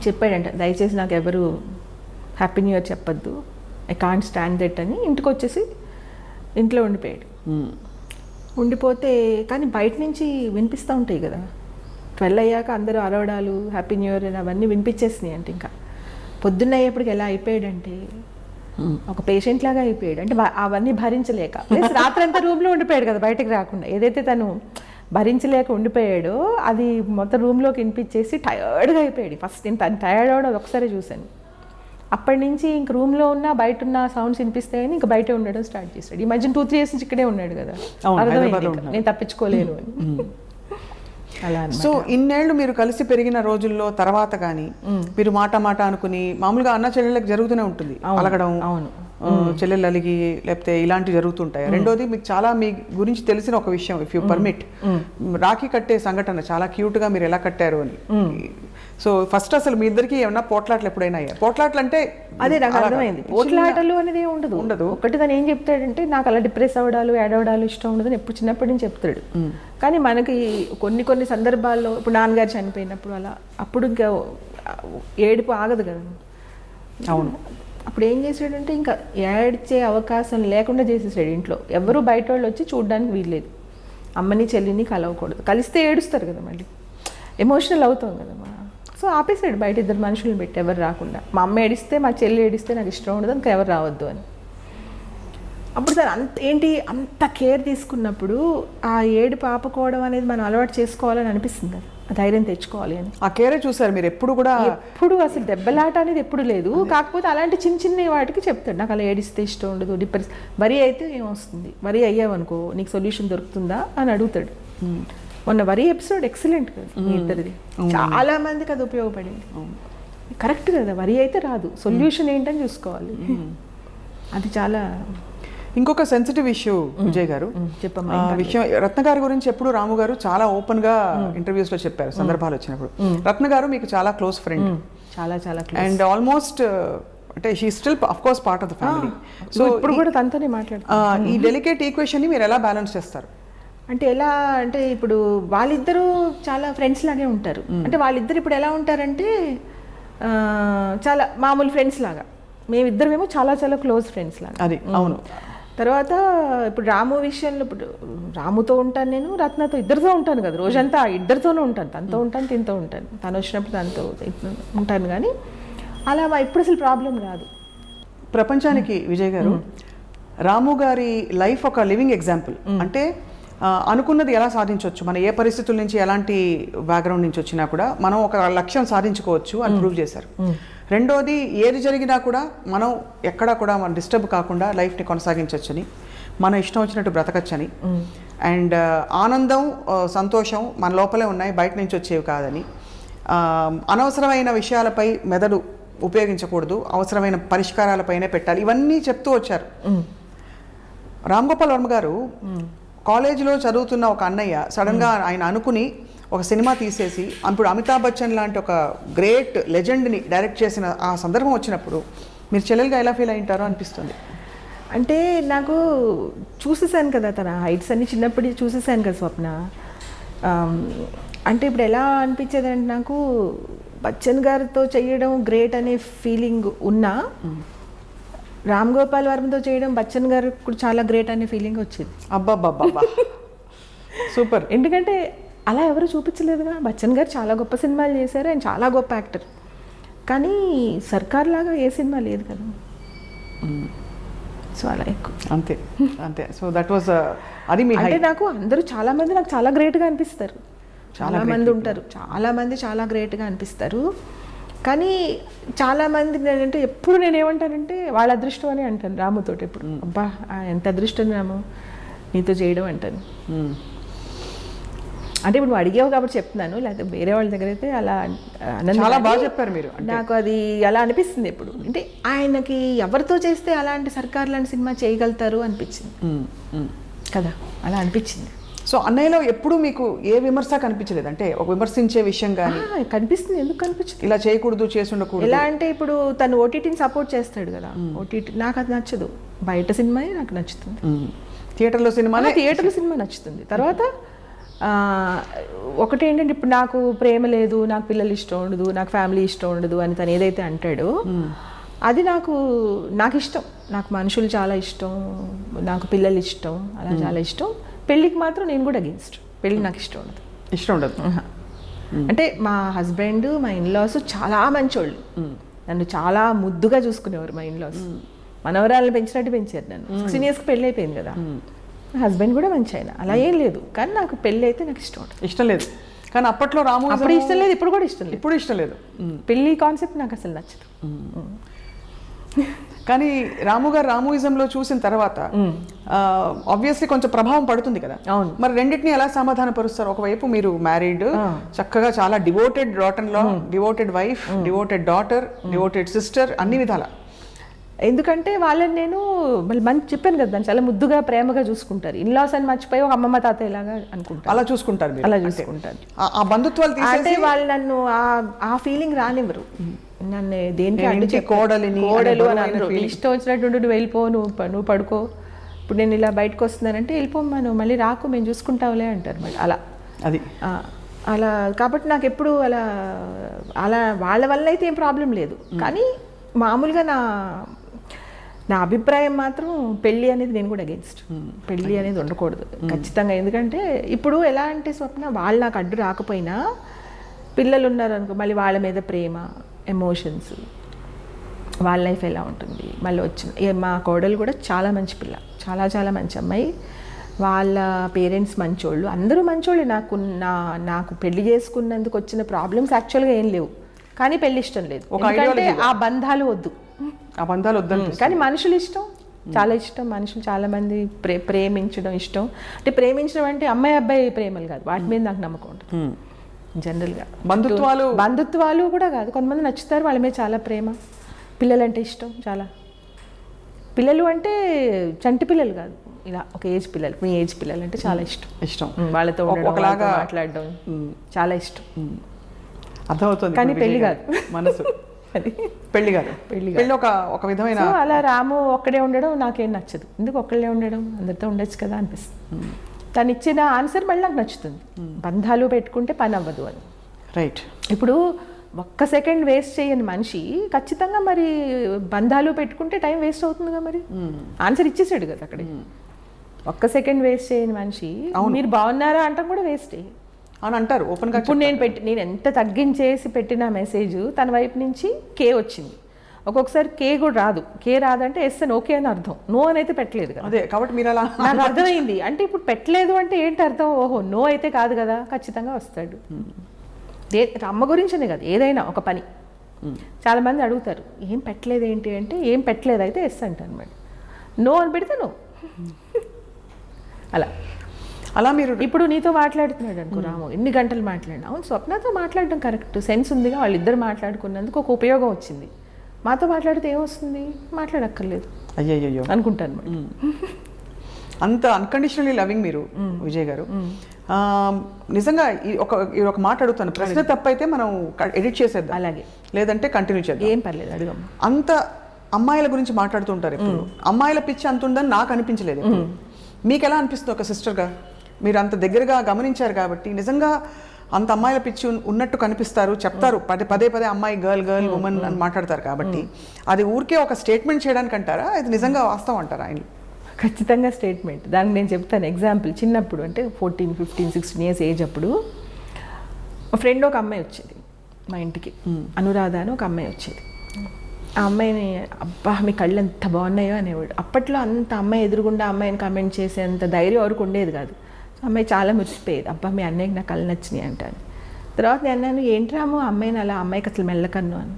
చెప్పాడంట, దయచేసి నాకు ఎవరు హ్యాపీ న్యూ ఇయర్ చెప్పొద్దు, ఐ కాంట్ స్టాండ్ దట్ అని. ఇంటికి వచ్చేసి ఇంట్లో ఉండిపోయాడు. ఉండిపోతే కానీ బయట నుంచి వినిపిస్తూ ఉంటాయి కదా, 12 అయ్యాక అందరూ అరవడాలు హ్యాపీ న్యూ ఇయర్ అని అవన్నీ వినిపించేసినాయి. అంటే ఇంకా పొద్దున్న అయ్యేప్పటికి ఎలా అయిపోయాడంటే ఒక పేషెంట్ లాగా అయిపోయాడు. అంటే అవన్నీ భరించలేక, ప్లస్ రాత్రంతా రూమ్లో ఉండిపోయాడు కదా, బయటకు రాకుండా. ఏదైతే తను భరించలేక ఉండిపోయాడో అది మొత్తం రూమ్లోకి వినిపించేసి టయర్డ్గా అయిపోయాడు. ఫస్ట్ నేను తను టయర్డ్ అవడం ఒకసారి చూశాను. అప్పటి నుంచి ఇంక రూమ్లో ఉన్న బయట ఉన్న సౌండ్స్ వినిపిస్తాయని ఇంకా బయట ఉండడం స్టార్ట్ చేశాడు. ఈ మధ్యన 2-3 years నుంచి ఇక్కడే ఉన్నాడు కదా, అర్థమైంది నేను తప్పించుకోలేను అని. అలా. సో ఇన్నేళ్ళు మీరు కలిసి పెరిగిన రోజుల్లో తర్వాత కానీ మీరు మాట అనుకుని మామూలుగా అన్న చెల్లెళ్ళకి జరుగుతూనే ఉంటుంది అలగడం. అవును. చెల్లెలు అలిగి లేకపోతే ఇలాంటివి జరుగుతుంటాయి. రెండోది మీకు చాలా మీ గురించి తెలిసిన ఒక విషయం, ఇఫ్ యూ పర్మిట్, రాఖీ కట్టే సంఘటన చాలా క్యూట్గా మీరు ఎలా కట్టారు అని. సో ఫస్ట్ అసలు మీ ఇద్దరికి ఏమన్నా పోట్లాట్లు ఎప్పుడైనా అయ్యాయి? పోట్లాట్లు అంటే అదే నాకు అర్థమైంది. పోట్లాటలు అనేది ఉండదు. ఒకటి తను ఏం చెప్తాడంటే నాకు అలా డిప్రెస్ అవ్వడాలు ఏడవడాలు ఇష్టం ఉండదు ఎప్పుడు చిన్నప్పటి నుంచి చెప్తాడు. కానీ మనకి కొన్ని సందర్భాల్లో ఇప్పుడు నాన్నగారు చనిపోయినప్పుడు అలా అప్పుడు ఇంకా ఏడుపు ఆగదు కదా. అవును. అప్పుడు ఏం చేసాడంటే ఇంకా ఏడ్చే అవకాశం లేకుండా చేసేసాడు. ఇంట్లో ఎవరు బయట వాళ్ళు వచ్చి చూడడానికి వీల్లేదు. అమ్మని చెల్లిని కలవకూడదు. కలిస్తే ఏడుస్తారు కదా, మళ్ళీ ఎమోషనల్ అవుతాం కదా మనం. సో ఆపేసాడు బయట ఇద్దరు మనుషులను పెట్టి ఎవరు రాకుండా. మా అమ్మ ఏడిస్తే మా చెల్లి ఏడిస్తే నాకు ఇష్టం ఉండదు, ఇంకా ఎవరు రావద్దు అని. అప్పుడు సార్ అంత కేర్ తీసుకున్నప్పుడు ఆ ఏడుపు ఆపుకోవడం అనేది మనం అలవాటు చేసుకోవాలని అనిపిస్తుంది కదా, ఆ ధైర్యం తెచ్చుకోవాలి అని. ఆ కేరే చూసారు మీరు ఎప్పుడు కూడా? ఎప్పుడు అసలు దెబ్బలాట అనేది ఎప్పుడు లేదు. కాకపోతే అలాంటి చిన్న వాటికి చెప్తాడు నాకు అలా ఏడిస్తే ఇష్టం ఉండదు, డిప్రెస్ వరి అయితే ఏమొస్తుంది, వరి అయ్యావనుకో నీకు సొల్యూషన్ దొరుకుతుందా అని అడుగుతాడు. మొన్న వరి ఎపిసోడ్ ఎక్సలెంట్ కదా మీ ఇద్దరిది, చాలా మందికి అది ఉపయోగపడింది. కరెక్ట్ కదా, వరి అయితే రాదు, సొల్యూషన్ ఏంటని చూసుకోవాలి. అది చాలా. ఇంకొక సెన్సిటివ్ ఇష్యూ విజయ్ గారు, చెప్పమ్మా విషయం. రత్న గారి గురించి ఎప్పుడు రాము గారు చాలా ఓపెన్ గా ఇంటర్వ్యూస్ లో చెప్పారు సందర్భాలు వచ్చినప్పుడు. రత్న గారు మీకు చాలా క్లోజ్ ఫ్రెండ్, చాలా అండ్ ఆల్మోస్ట్ అంటే she still of course part of the family. So ఇప్పుడు కూడా తనతోనే మాట్లాడుతాను. ఈ డెలికేట్ ఈక్వేషన్ ని మీరు ఎలా బ్యాలెన్స్ చేస్తారు? అంటే ఎలా అంటే ఇప్పుడు వాళ్ళిద్దరూ చాలా ఫ్రెండ్స్ లాగే ఉంటారు. అంటే వాళ్ళిద్దరు ఇప్పుడు ఎలా ఉంటారంటే చాలా మామూలు ఫ్రెండ్స్ లాగా, మేమిద్దరమేమో చాలా క్లోజ్ ఫ్రెండ్స్ లాగా. అది అవును. తర్వాత ఇప్పుడు రాము విషయంలో ఇప్పుడు రాముతో ఉంటాను నేను, రత్నతో ఇద్దరితో ఉంటాను కదా, రోజంతా ఇద్దరితోనే ఉంటాను. తనతో ఉంటాను, తినతో ఉంటాను, తను వచ్చినప్పుడు తనతో ఉంటాను. కానీ అలా ఇప్పుడు అసలు ప్రాబ్లం రాదు. ప్రపంచానికి విజయ్ గారు రాము గారి లైఫ్ ఒక లివింగ్ ఎగ్జాంపుల్. అంటే అనుకున్నది ఎలా సాధించవచ్చు, మన ఏ పరిస్థితుల నుంచి ఎలాంటి బ్యాక్గ్రౌండ్ నుంచి వచ్చినా కూడా మనం ఒక లక్ష్యం సాధించుకోవచ్చు అని ప్రూవ్ చేశారు. రెండోది ఏది జరిగినా కూడా మనం ఎక్కడా కూడా మనం డిస్టర్బ్ కాకుండా లైఫ్ని కొనసాగించవచ్చని, మన ఇష్టం వచ్చినట్టు బ్రతకచ్చని, అండ్ ఆనందం సంతోషం మన లోపలే ఉన్నాయి, బయట నుంచి వచ్చేవి కాదని, అనవసరమైన విషయాలపై మెదడు ఉపయోగించకూడదు, అవసరమైన పరిష్కారాలపైనే పెట్టాలి, ఇవన్నీ చెప్తూ వచ్చారు. రామ్ గోపాల్ వర్మ గారు కాలేజీలో చదువుతున్న ఒక అన్నయ్య సడన్గా ఆయన అనుకుని ఒక సినిమా తీసేసి ఇప్పుడు అమితాబ్ బచ్చన్ లాంటి ఒక గ్రేట్ లెజెండ్ని డైరెక్ట్ చేసిన ఆ సందర్భం వచ్చినప్పుడు మీరు చెల్లెలుగా ఎలా ఫీల్ అయింటారో అనిపిస్తుంది. అంటే నాకు చూసేసాను కదా తన హైట్స్ అన్ని చిన్నప్పటి చూసేసాను కదా స్వప్న. అంటే ఇప్పుడు ఎలా అనిపించేది అంటే నాకు బచ్చన్ గారితో చేయడం గ్రేట్ అనే ఫీలింగ్ ఉన్నా, రామ్ గోపాల్ వర్మతో చేయడం బచ్చన్ గారు కూడా చాలా గ్రేట్ అనే ఫీలింగ్ వచ్చింది. అబ్బాబ్బాబ్బా సూపర్. ఎందుకంటే అలా ఎవరు చూపించలేదుగా. బచ్చన్ గారు చాలా గొప్ప సినిమాలు చేశారు, ఆయన చాలా గొప్ప యాక్టర్. కానీ సర్కార్ లాగా ఏ సినిమా లేదు కదా. సో అలా ఎక్కువ అంతే అంతే. సో దట్ వాస్ అది మీ అంటే నాకు అందరూ చాలా మంది నాకు చాలా గ్రేట్గా అనిపిస్తారు. చాలా మంది ఉంటారు, చాలా మంది చాలా గ్రేట్గా అనిపిస్తారు. కానీ చాలామంది నేనంటే ఎప్పుడు నేనేమంటానంటే వాళ్ళ అదృష్టం అని అంటాను రాముతో. ఎప్పుడు అబ్బా ఎంత అదృష్టం రాము నీతో చేయడం అంటాను. అంటే ఇప్పుడు నువ్వు అడిగావు కాబట్టి చెప్తున్నాను, లేకపోతే వేరే వాళ్ళ దగ్గర అయితే అలా చాలా బాగా చెప్పారు మీరు. నాకు అది అలా అనిపిస్తుంది ఎప్పుడు. అంటే ఆయనకి ఎవరితో చేస్తే అలాంటి సర్కార్ లాంటి సినిమా చేయగలుగుతారు అనిపించింది కదా, అలా అనిపించింది. సో అన్నయ్యలో ఎప్పుడు మీకు ఏ విమర్శ కనిపించలేదు? అంటే ఒక విమర్శించే విషయం కానీ కనిపిస్తుంది. ఎందుకు కనిపించదు? ఇలా చేయకూడదు, చేసి ఉండకూడదు. ఎలా అంటే ఇప్పుడు తను ఓటీటీని సపోర్ట్ చేస్తాడు కదా, ఓటీటీ నాకు అది నచ్చదు. బయట సినిమానే నాకు నచ్చుతుంది, థియేటర్లో సినిమా నచ్చుతుంది. తర్వాత ఒకటి ఏంటంటే ఇప్పుడు నాకు ప్రేమ లేదు, నాకు పిల్లలు ఇష్టం ఉండదు, నాకు ఫ్యామిలీ ఇష్టం ఉండదు అని తను ఏదైతే అంటాడో అది నాకు ఇష్టం. నాకు మనుషులు చాలా ఇష్టం, నాకు పిల్లలు ఇష్టం, అలా చాలా ఇష్టం. పెళ్ళికి మాత్రం నేను కూడా అగెన్స్ట్. పెళ్ళి నాకు ఇష్టం ఉండదు. అంటే మా హస్బెండ్ మా ఇన్లాస్ చాలా మంచోళ్ళు, నన్ను చాలా ముద్దుగా చూసుకునేవారు మా ఇన్లాస్. మనవరాలను పెంచినట్టు పెంచారు నన్ను. 16 yearsకి పెళ్ళి అయిపోయింది కదా. మా హస్బెండ్ కూడా మంచి ఆయన, అలా ఏం లేదు. కానీ నాకు పెళ్ళి అయితే నాకు ఇష్టం లేదు. కానీ అప్పట్లో రాము అప్పుడు ఇష్టం లేదు, ఇప్పుడు కూడా ఇష్టం లేదు. పెళ్ళి కాన్సెప్ట్ నాకు అసలు నచ్చదు. కానీ రాము గారు రాముయిజంలో చూసిన తర్వాత ఆబ్వియస్లీ కొంచెం ప్రభావం పడుతుంది కదా. అవును. మరి రెండింటిని ఎలా సమాధానపరుస్తారు? ఒకవైపు మీరు మ్యారీడ్, చక్కగా చాలా devoted daughter law, devoted wife, devoted daughter, devoted sister, అన్ని విధాల. ఎందుకంటే వాళ్ళని నేను మళ్ళీ మంచి చెప్పాను కదా దాన్ని చాలా ముద్దుగా ప్రేమగా చూసుకుంటారు. ఇన్లాస్ అని మర్చిపోయి ఒక అమ్మమ్మ తాతయ్య లాగా అనుకుంటారు. అలా చూసుకుంటారు మీరు? అలా చూసుకుంటారు. ఆ బంధుత్వాలు అంటే వాళ్ళు నన్ను ఆ ఫీలింగ్ రానివ్వరు. నన్ను దేనికి అడ్డు కోడలు అని అనరు. ఇష్టం వచ్చినట్టు నువ్వు వెళ్ళిపో, నువ్వు పడుకో, ఇప్పుడు నేను ఇలా బయటకు వస్తున్నానంటే వెళ్ళిపోమ్మా, నువ్వు మళ్ళీ రాకు, మేము చూసుకుంటావులే అంటారు. మళ్ళీ అలా కాబట్టి నాకు ఎప్పుడు అలా వాళ్ళ వల్ల అయితే ఏం ప్రాబ్లం లేదు. కానీ మామూలుగా నా అభిప్రాయం మాత్రం పెళ్ళి అనేది నేను కూడా అగేన్స్ట్. పెళ్ళి అనేది ఉండకూడదు ఖచ్చితంగా. ఎందుకంటే ఇప్పుడు ఎలా అంటే స్వప్న, వాళ్ళు నాకు అడ్డు రాకపోయినా పిల్లలు ఉన్నారు అనుకో, మళ్ళీ వాళ్ళ మీద ప్రేమ, ఎమోషన్స్, వాళ్ళ లైఫ్ ఎలా ఉంటుంది. మళ్ళీ మా కోడలు కూడా చాలా మంచి పిల్ల, చాలా చాలా మంచి అమ్మాయి. వాళ్ళ పేరెంట్స్ మంచోళ్ళు, అందరూ మంచోళ్ళు. నాకు పెళ్లి చేసుకున్నందుకు వచ్చిన ప్రాబ్లమ్స్ యాక్చువల్గా ఏం లేవు, కానీ పెళ్లి ఇష్టం లేదు. ఎందుకంటే ఆ బంధాలు వద్దు, కానీ మనుషులు ఇష్టం, చాలా ఇష్టం. మనుషులు చాలా మంది ప్రేమించడం ఇష్టం. అంటే ప్రేమించడం అంటే అమ్మాయి అబ్బాయి ప్రేమలు కాదు, వాటి మీద నాకు నమ్మకం ఉంటుంది. జనరల్గా బంధుత్వాలు కూడా కాదు, కొంతమంది నచ్చుతారు, వాళ్ళ మీద చాలా ప్రేమ. పిల్లలంటే ఇష్టం చాలా. పిల్లలు అంటే చంటి పిల్లలు కాదు, ఇలా ఒక ఏజ్ పిల్లలు, మీ ఏజ్ పిల్లలు అంటే చాలా ఇష్టం. వాళ్ళతో ఒకలాగా మాట్లాడడం చాలా ఇష్టం. అర్థమవుతుంది. కానీ పెళ్లి కాదు, మనసు పెళ్లి కాదు. ఒక విధమైన అలా రాము ఒక్కడే ఉండడం నాకేం నచ్చదు. ఎందుకు ఒక్కడే ఉండడం, అందరితో ఉండొచ్చు కదా అనిపిస్తుంది. తను ఇచ్చిన ఆన్సర్ మళ్ళీ నాకు నచ్చుతుంది. బంధాలు పెట్టుకుంటే పని అవ్వదు అని. రైట్. ఇప్పుడు ఒక్క సెకండ్ వేస్ట్ చేయని మనిషి ఖచ్చితంగా మరి బంధాలు పెట్టుకుంటే టైం వేస్ట్ అవుతుందిగా. మరి ఆన్సర్ ఇచ్చేసాడు కదా అక్కడే. ఒక్క సెకండ్ వేస్ట్ చేయని మనిషి మీరు బాగున్నారా అంటాం కూడా వేస్ట్ అని అంటారు ఓపెన్గా. ఇప్పుడు నేను ఎంత తగ్గించేసి పెట్టిన మెసేజ్ తన వైపు నుంచి కే వచ్చింది. ఒక్కొక్కసారి కే కూడా రాదు. కే రాదంటే ఎస్ అని ఓకే అని అర్థం, నో అని అయితే పెట్టలేదు కదా. అదే కాబట్టి మీరు అలా నాకు అర్థమైంది. అంటే ఇప్పుడు పెట్టలేదు అంటే ఏంటి అర్థం? ఓహో నో అయితే కాదు కదా, ఖచ్చితంగా వస్తాడు. అమ్మ గురించనే కదా, ఏదైనా ఒక పని. చాలామంది అడుగుతారు ఏం పెట్టలేదు ఏంటి అంటే, ఏం పెట్టలేదు అయితే ఎస్ అంటాను అనమాట. నో అని పెడితే నో. అలా మీరు ఇప్పుడు నీతో మాట్లాడుతున్నాడు అనుకో రాము, ఎన్ని గంటలు మాట్లాడినా, అవును స్వప్నతో మాట్లాడడం కరెక్ట్, సెన్స్ ఉందిగా, వాళ్ళిద్దరు మాట్లాడుకున్నందుకు ఒక ఉపయోగం వచ్చింది. మాతో మాట్లాడితే ఏమొస్తుంది? మాట్లాడక్కర్లేదు అయ్యయ్యో అనుకుంటాను. అంత అన్కండిషనల్లీ లవింగ్ మీరు విజయ్ గారు. నిజంగా ఒక మాట అడుగుతాను, ప్రశ్న తప్పైతే మనం ఎడిట్ చేసేద్దాం, అలాగే లేదంటే కంటిన్యూ చేద్దాం, ఏం పర్లేదు అడుగుదాం. అంత అమ్మాయిల గురించి మాట్లాడుతూ ఉంటారు ఎప్పుడు, అమ్మాయిల పిచ్చి అంత ఉందని నాకు అనిపించలేదు. మీకు ఎలా అనిపిస్తుంది ఒక సిస్టర్గా? మీరు అంత దగ్గరగా గమనించారు కాబట్టి, నిజంగా అంత అమ్మాయిల పిచ్చి ఉన్నట్టు కనిపిస్తారు, చెప్తారు పదే పదే అమ్మాయి గర్ల్ ఉమెన్ అని మాట్లాడతారు కాబట్టి, అది ఊరికే ఒక స్టేట్మెంట్ చేయడానికి అంటారా, ఇది నిజంగా వాస్తవం అంటారా? ఆయన ఖచ్చితంగా స్టేట్మెంట్. దానికి నేను చెప్తాను ఎగ్జాంపుల్. చిన్నప్పుడు అంటే 14, 15, 16 ఇయర్స్ ఏజ్ అప్పుడు మా ఫ్రెండ్ ఒక అమ్మాయి వచ్చేది మా ఇంటికి, అనురాధ అని ఒక అమ్మాయి వచ్చేది. ఆ అమ్మాయిని అబ్బా మీ కళ్ళు ఎంత బాగున్నాయో అనేవాడు. అప్పట్లో అంత అమ్మాయి ఎదురుగుండా అమ్మాయిని కమెంట్ చేసేంత ధైర్యం ఎవరికి ఉండేది కాదు. అమ్మాయి చాలా మురిసిపోయేది, అబ్బా మీ అన్నయ్యకి నా కళ్ళు నచ్చినాయి అంటాను. తర్వాత నేను అన్నాను ఏంట్రాము అమ్మాయిని అలా, అమ్మాయికి అసలు మెల్లకన్ను అని.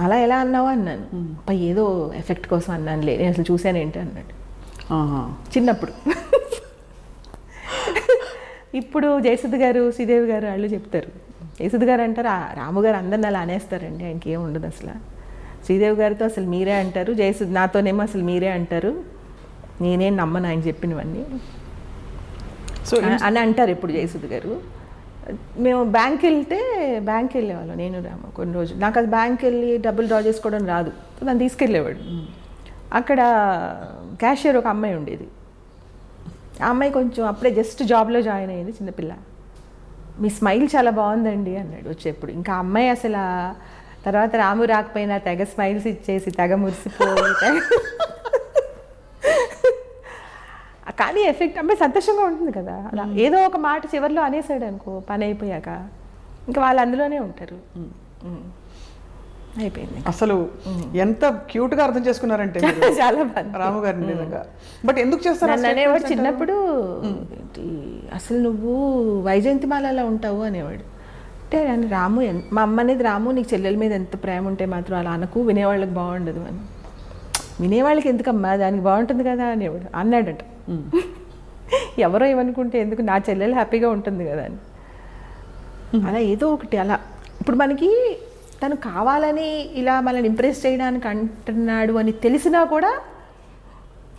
అలా ఎలా అన్నావు అన్నాను. అబ్బా ఏదో ఎఫెక్ట్ కోసం అన్నానులే, నేను అసలు చూశాను ఏంటి అన్నాడు చిన్నప్పుడు. ఇప్పుడు జయసుధ్ గారు, శ్రీదేవి గారు వాళ్ళు చెప్తారు. జయసుధ్ గారు అంటారు రాము గారు అందరిని అలా అనేస్తారండి, ఆయనకి ఏం ఉండదు అసలు. శ్రీదేవి గారితో అసలు మీరే అంటారు, జయసుధ్ నాతోనేమో అసలు మీరే అంటారు, నేనేం నమ్మను ఆయన చెప్పినవన్నీ అని అంటారు ఇప్పుడు జయసుధ్ గారు. మేము బ్యాంక్ వెళ్ళేవాళ్ళం నేను రాము కొన్ని రోజులు. నాకు అది బ్యాంక్ వెళ్ళి డబ్బులు డ్రా చేసుకోవడం రాదు, నన్ను తీసుకెళ్ళేవాడు. అక్కడ క్యాషియర్ ఒక అమ్మాయి ఉండేది. ఆ అమ్మాయి కొంచెం అప్పుడే జస్ట్ జాబ్లో జాయిన్ అయ్యింది, చిన్నపిల్ల. మీ స్మైల్ చాలా బాగుందండి అన్నాడు వచ్చేప్పుడు. ఇంకా అమ్మాయి అసలు తర్వాత రాము రాకపోయినా తెగ స్మైల్స్ ఇచ్చేసి తెగ మురిసిపోయి కానీ ఎఫెక్ట్ అమ్మాయి సంతోషంగా ఉంటుంది కదా. అలా ఏదో ఒక మాట చివరిలో అనేసాడు అనుకో పని అయిపోయాక, ఇంకా వాళ్ళు అందులోనే ఉంటారు. అయిపోయింది. అసలు ఎంత క్యూట్ గా అర్థం చేసుకున్నారంటే చాలా రాము గారిని నిజంగా. బట్ ఎందుకు చేస్తారు అనేవాడు చిన్నప్పుడు, అసలు నువ్వు వైజయంతిమాలలో ఉంటావు అనేవాడు. అంటే రాము మా అమ్మ అనేది రాము నీకు చెల్లెల మీద ఎంత ప్రేమ ఉంటే మాత్రం అలా అనకు, వినేవాళ్ళకి బాగుండదు అని. వినేవాళ్ళకి ఎందుకమ్మా, దానికి బాగుంటుంది కదా అనేవాడు. అన్నాడట. ఎవరో ఏమనుకుంటే ఎందుకు, నా చెల్లెలు హ్యాపీగా ఉంటుంది కదా అని. అలా ఏదో ఒకటి అలా. ఇప్పుడు మనకి తను కావాలని ఇలా మనల్ని ఇంప్రెస్ చేయడానికి అంటున్నాడు అని తెలిసినా కూడా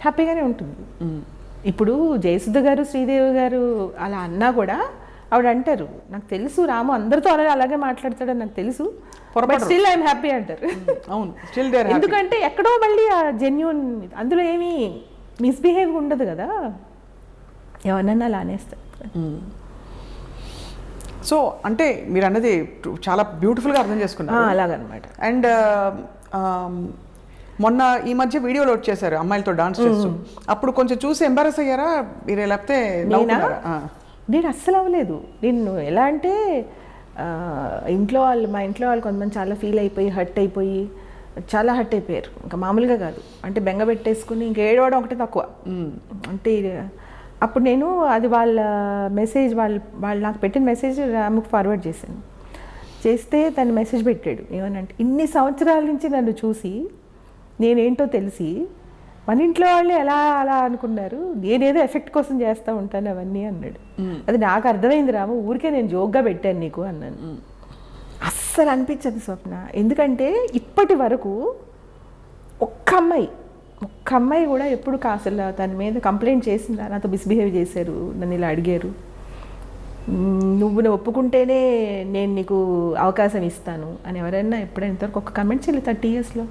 హ్యాపీగానే ఉంటుంది. ఇప్పుడు జయసుధ గారు శ్రీదేవి గారు అలా అన్నా కూడా ఆవిడ అంటారు, నాకు తెలుసు రాము అందరితో అలాగే మాట్లాడతాడని నాకు తెలుసు, బట్ స్టిల్ ఐఎమ్ హ్యాపీ అంటారు. అవును, స్టిల్ దేర్. ఎందుకంటే ఎక్కడో మళ్ళీ ఆ జెన్యూన్, అందులో ఏమీ మిస్బిహేవ్ ఉండదు కదా, ఎవరన్నా అలా అనేస్తారు. సో అంటే మీరు అన్నది చాలా బ్యూటిఫుల్గా అర్థం చేసుకున్నారు. అలాగనమాట. అండ్ మొన్న ఈ మధ్య వీడియోలో వచ్చేసారు అమ్మాయిలతో డాన్స్ చేస్తూ, అప్పుడు కొంచెం చూసి ఎంబారస్ అయ్యారా మీరు, లేకపోతే నేను అస్సలు అవ్వలేదు. నేను ఎలా అంటే మా ఇంట్లో వాళ్ళు కొంతమంది చాలా ఫీల్ అయిపోయి చాలా హర్ట్ అయిపోయారు, ఇంకా మామూలుగా కాదు. అంటే బెంగ పెట్టేసుకుని ఇంక ఏడవడం ఒకటే తక్కువ. అంటే అప్పుడు నేను అది వాళ్ళ మెసేజ్, వాళ్ళు నాకు పెట్టిన మెసేజ్ రాముకు ఫార్వర్డ్ చేస్తే తను మెసేజ్ పెట్టాడు ఏమనంటే, ఇన్ని సంవత్సరాల నుంచి నన్ను చూసి నేనేంటో తెలిసి మన ఇంట్లో వాళ్ళు అలా అనుకున్నారు, నేనేదో ఎఫెక్ట్ కోసం చేస్తూ ఉంటాను అవన్నీ అన్నాడు. అది నాకు అర్థమైంది రాము, ఊరికే నేను జోక్గా పెట్టాను నీకు అన్నాను. అస్సలు అనిపించదు స్వప్న, ఎందుకంటే ఇప్పటి వరకు ఒక్క అమ్మాయి కూడా ఎప్పుడు అసలు తన మీద కంప్లైంట్ చేసిందా, నాతో మిస్బిహేవ్ చేశారు, నన్ను ఇలా అడిగారు, నువ్వు ఒప్పుకుంటేనే నేను నీకు అవకాశం ఇస్తాను అని ఎవరైనా ఎప్పుడైనా ఇంతవరకు ఒక కమెంట్ చేయలేదు 30 yearsలో?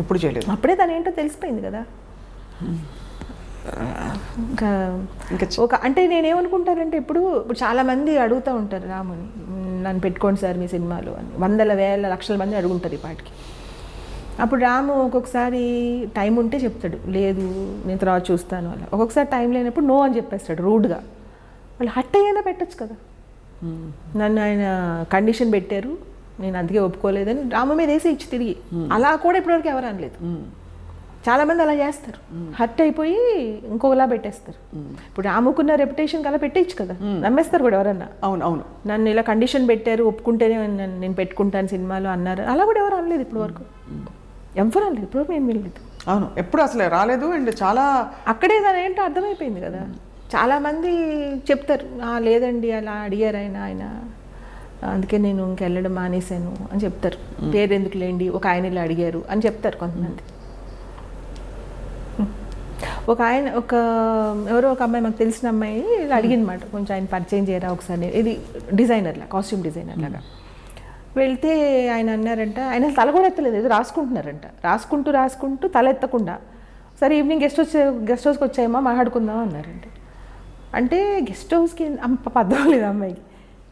ఎప్పుడు చేయలేదు. అప్పుడే తను ఏంటో తెలిసిపోయింది కదా. ఇంకా అంటే నేనేమనుకుంటానంటే, ఇప్పుడు చాలామంది అడుగుతూ ఉంటారు రాముని, నన్ను పెట్టుకోండి సార్ మీ సినిమాలో అని, 100,000 లక్షల మంది అడుగుంటారు ఈ పాటికి. అప్పుడు రాము ఒక్కొక్కసారి టైం ఉంటే చెప్తాడు, లేదు నేను తర్వాత చూస్తాను అలా. ఒక్కొక్కసారి టైం లేనప్పుడు నో అని చెప్పేస్తాడు రూడ్గా. వాళ్ళు హట్ అయ్యేలా పెట్టచ్చు కదా. నన్ను ఆయన కండిషన్ పెట్టారు, నేను అందుకే ఒప్పుకోలేదని రాము మీద వేసి ఇచ్చి తిరిగి, అలా కూడా ఇప్పటివరకు ఎవరు అనలేదు. చాలామంది అలా చేస్తారు, హర్ట్ అయిపోయి ఇంకొకలా పెట్టేస్తారు. ఇప్పుడు రాముకున్న రెప్యుటేషన్ అలా పెట్టేయచ్చు కదా, నమ్మేస్తారు కూడా ఎవరన్నా. అవును, నన్ను ఇలా కండిషన్ పెట్టారు, ఒప్పుకుంటేనే నేను పెట్టుకుంటాను సినిమాలో అన్నారు, అలా కూడా ఎవరు అనలేదు ఇప్పటి వరకు. ఎవరు అనలేదు ఇప్పుడు, మేము వెళ్ళలేదు. అవును, ఎప్పుడు అసలు రాలేదు. అండ్ చాలా అక్కడే దాని ఏంటో అర్థమైపోయింది కదా. చాలామంది చెప్తారు, లేదండి అలా అడిగారు ఆయన అందుకే నేను ఇంకెళ్ళడం మానేశాను అని చెప్తారు. పేరు ఎందుకు లేండి, ఒక ఆయన ఇలా అడిగారు అని చెప్తారు కొంతమంది. ఎవరో ఒక అమ్మాయి, మాకు తెలిసిన అమ్మాయి ఇలా అడిగిందన్నమాట, కొంచెం ఆయన పరిచయం చేయరా ఒకసారి, ఇది డిజైనర్లా, కాస్ట్యూమ్ డిజైనర్ లాగా. వెళ్తే ఆయన అన్నారంట, ఆయన తల కూడా ఎత్తలేదు, ఏదో రాసుకుంటున్నారంట, రాసుకుంటూ తల ఎత్తకుండా, సరే ఈవినింగ్ గెస్ట్ హౌస్కి వచ్చాయమ్మా మాట్లాడుకుందాం అన్నారంట. అంటే గెస్ట్ హౌస్కి అర్థం లేదు అమ్మాయికి.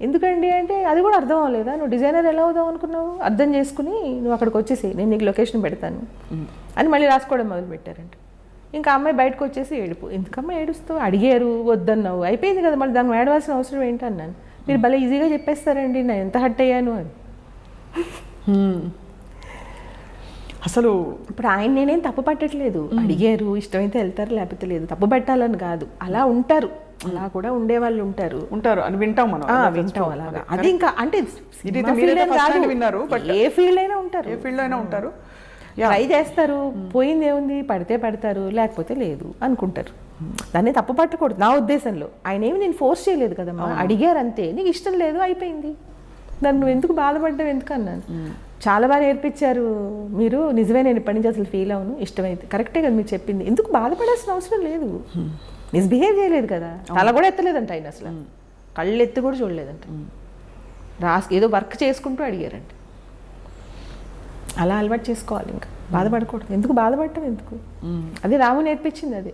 ఎందుకండి అంటే, అది కూడా అర్థం అవ్వలేదా, నువ్వు డిజైనర్ ఎలా అవుదాం అనుకున్నావు, అర్థం చేసుకుని నువ్వు అక్కడికి వచ్చేసి నేను నీకు లొకేషన్ పెడతాను అని మళ్ళీ రాసుకోవడం మొదలుపెట్టారంట. ఇంకా అమ్మాయి బయటకు వచ్చేసి ఏడుపు, ఎందుకమ్మా ఏడుస్తావు, అడిగారు వద్దన్నావు అయిపోయింది కదా, మళ్ళీ దాన్ని ఏడవలసిన అవసరం ఏంటి అన్నాను. మీరు భలే ఈజీగా చెప్పేస్తారండి నేను ఎంత హర్ట్ అయ్యాను అని. అసలు ఇప్పుడు ఆయన నేనేం తప్పు పట్టట్లేదు, అడిగారు ఇష్టమైతే వెళ్తారు లేకపోతే లేదు, తప్పు పెట్టాలని కాదు, అలా ఉంటారు, అలా కూడా ఉండేవాళ్ళు ఉంటారు అని వింటాం మనం, వింటాం అలాగా. అది ఇంకా అంటే విన్నారు, ఏ ఫీల్డ్ అయినా ఉంటారు, ట్రై చేస్తారు, పోయింది ఏముంది, పడితే పడతారు లేకపోతే లేదు అనుకుంటారు. దాన్ని తప్పు పట్టకూడదు నా ఉద్దేశంలో. ఆయన ఏమి నేను ఫోర్స్ చేయలేదు కదమ్మా, అడిగారు అంతే, నీకు ఇష్టం లేదు అయిపోయింది, దాన్ని నువ్వు ఎందుకు బాధపడ్డావు ఎందుకు అన్నాను. చాలా బాగా నేర్పించారు మీరు, నిజమే, నేను ఇప్పటి నుంచి అసలు ఫీల్ అవును, ఇష్టమైతే కరెక్టే కదా మీరు చెప్పింది, ఎందుకు బాధపడాల్సిన అవసరం లేదు, మిస్బిహేవ్ చేయలేదు కదా, తల కూడా ఎత్తలేదంట ఆయన, అసలు కళ్ళు ఎత్తి కూడా చూడలేదంట, ఏదో వర్క్ చేసుకుంటూ అడిగారంట. అలా అలవాటు చేసుకోవాలి, ఇంకా బాధపడకూడదు, ఎందుకు బాధపడటం ఎందుకు, అది రాము నేర్పించింది, అదే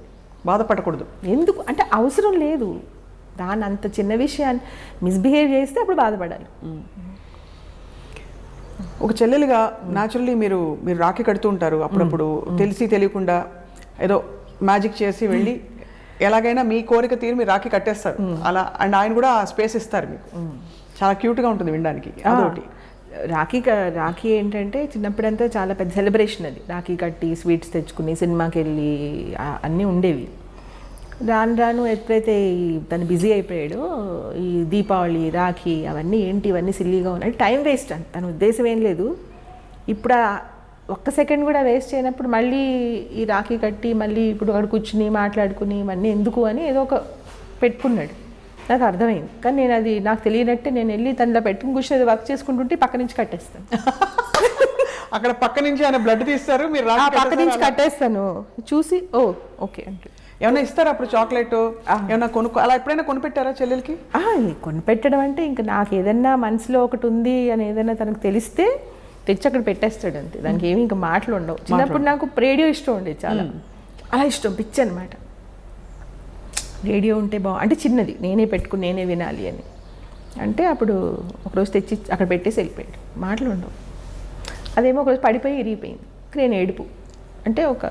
బాధపడకూడదు ఎందుకు అంటే అవసరం లేదు, దాన్ని అంత చిన్న విషయాన్ని మిస్బిహేవ్ చేస్తే అప్పుడు బాధపడాలి. ఒక చెల్లెలుగా న్యాచురల్లీ మీరు రాఖీ కడుతూ ఉంటారు అప్పుడప్పుడు, తెలిసి తెలియకుండా ఏదో మ్యాజిక్ చేసి వెళ్ళి ఎలాగైనా మీ కోరిక తీరు మీరు రాఖీ కట్టేస్తారు అలా, అండ్ ఆయన కూడా స్పేస్ ఇస్తారు మీకు, చాలా క్యూట్గా ఉంటుంది వినడానికి. అదొకటి రాఖీ ఏంటంటే చిన్నప్పుడంతా చాలా పెద్ద సెలబ్రేషన్, అది రాఖీ కట్టి స్వీట్స్ తెచ్చుకుని సినిమాకి వెళ్ళి అన్నీ ఉండేవి. రాను ఎప్పుడైతే తను బిజీ అయిపోయాడో, ఈ దీపావళి రాఖీ అవన్నీ ఏంటి, ఇవన్నీ సిల్లీగా ఉన్నాయి, టైం వేస్ట్ అని తన ఉద్దేశం ఏం లేదు. ఇప్పుడు ఒక్క సెకండ్ కూడా వేస్ట్ చేయనప్పుడు మళ్ళీ ఈ రాఖీ కట్టి మళ్ళీ ఇప్పుడు అక్కడ కూర్చుని మాట్లాడుకుని ఇవన్నీ ఎందుకు అని ఏదో ఒక పెట్టుకున్నాడు. నాకు అర్థమైంది. కానీ నేను అది నాకు తెలియనట్టే నేను వెళ్ళి తనలో పెట్టుకుని కూర్చొని వర్క్ చేసుకుంటుంటే పక్క నుంచి కట్టేస్తాను. అక్కడ పక్క నుంచి ఆయన బ్లడ్ తీస్తారు, మీరు పక్క నుంచి కట్టేస్తాను, చూసి ఓకే అంటే ఏమైనా ఇస్తారా అప్పుడు చాక్లెట్ ఏమైనా అలా ఎప్పుడైనా కొనిపెట్టారా చెల్లెలకి? కొనిపెట్టడం అంటే ఇంకా నాకు ఏదన్నా మనసులో ఒకటి ఉంది అని ఏదైనా తనకు తెలిస్తే తెచ్చి అక్కడ పెట్టేస్తాడు అంతే. దానికి ఏమి ఇంకా మాటలు ఉండవు. చిన్నప్పుడు నాకు రేడియో ఇష్టం ఉండేది చాలా, అలా ఇష్టం పిచ్చి అనమాట. రేడియో ఉంటే అంటే చిన్నది నేనే పెట్టుకుని నేనే వినాలి అని అంటే అప్పుడు ఒకరోజు తెచ్చి అక్కడ పెట్టేసి వెళ్ళిపోయాడు. మాటలు ఉండవు. అదేమో ఒకరోజు పడిపోయి ఇరిగిపోయింది. నేను ఏడుపు అంటే ఒక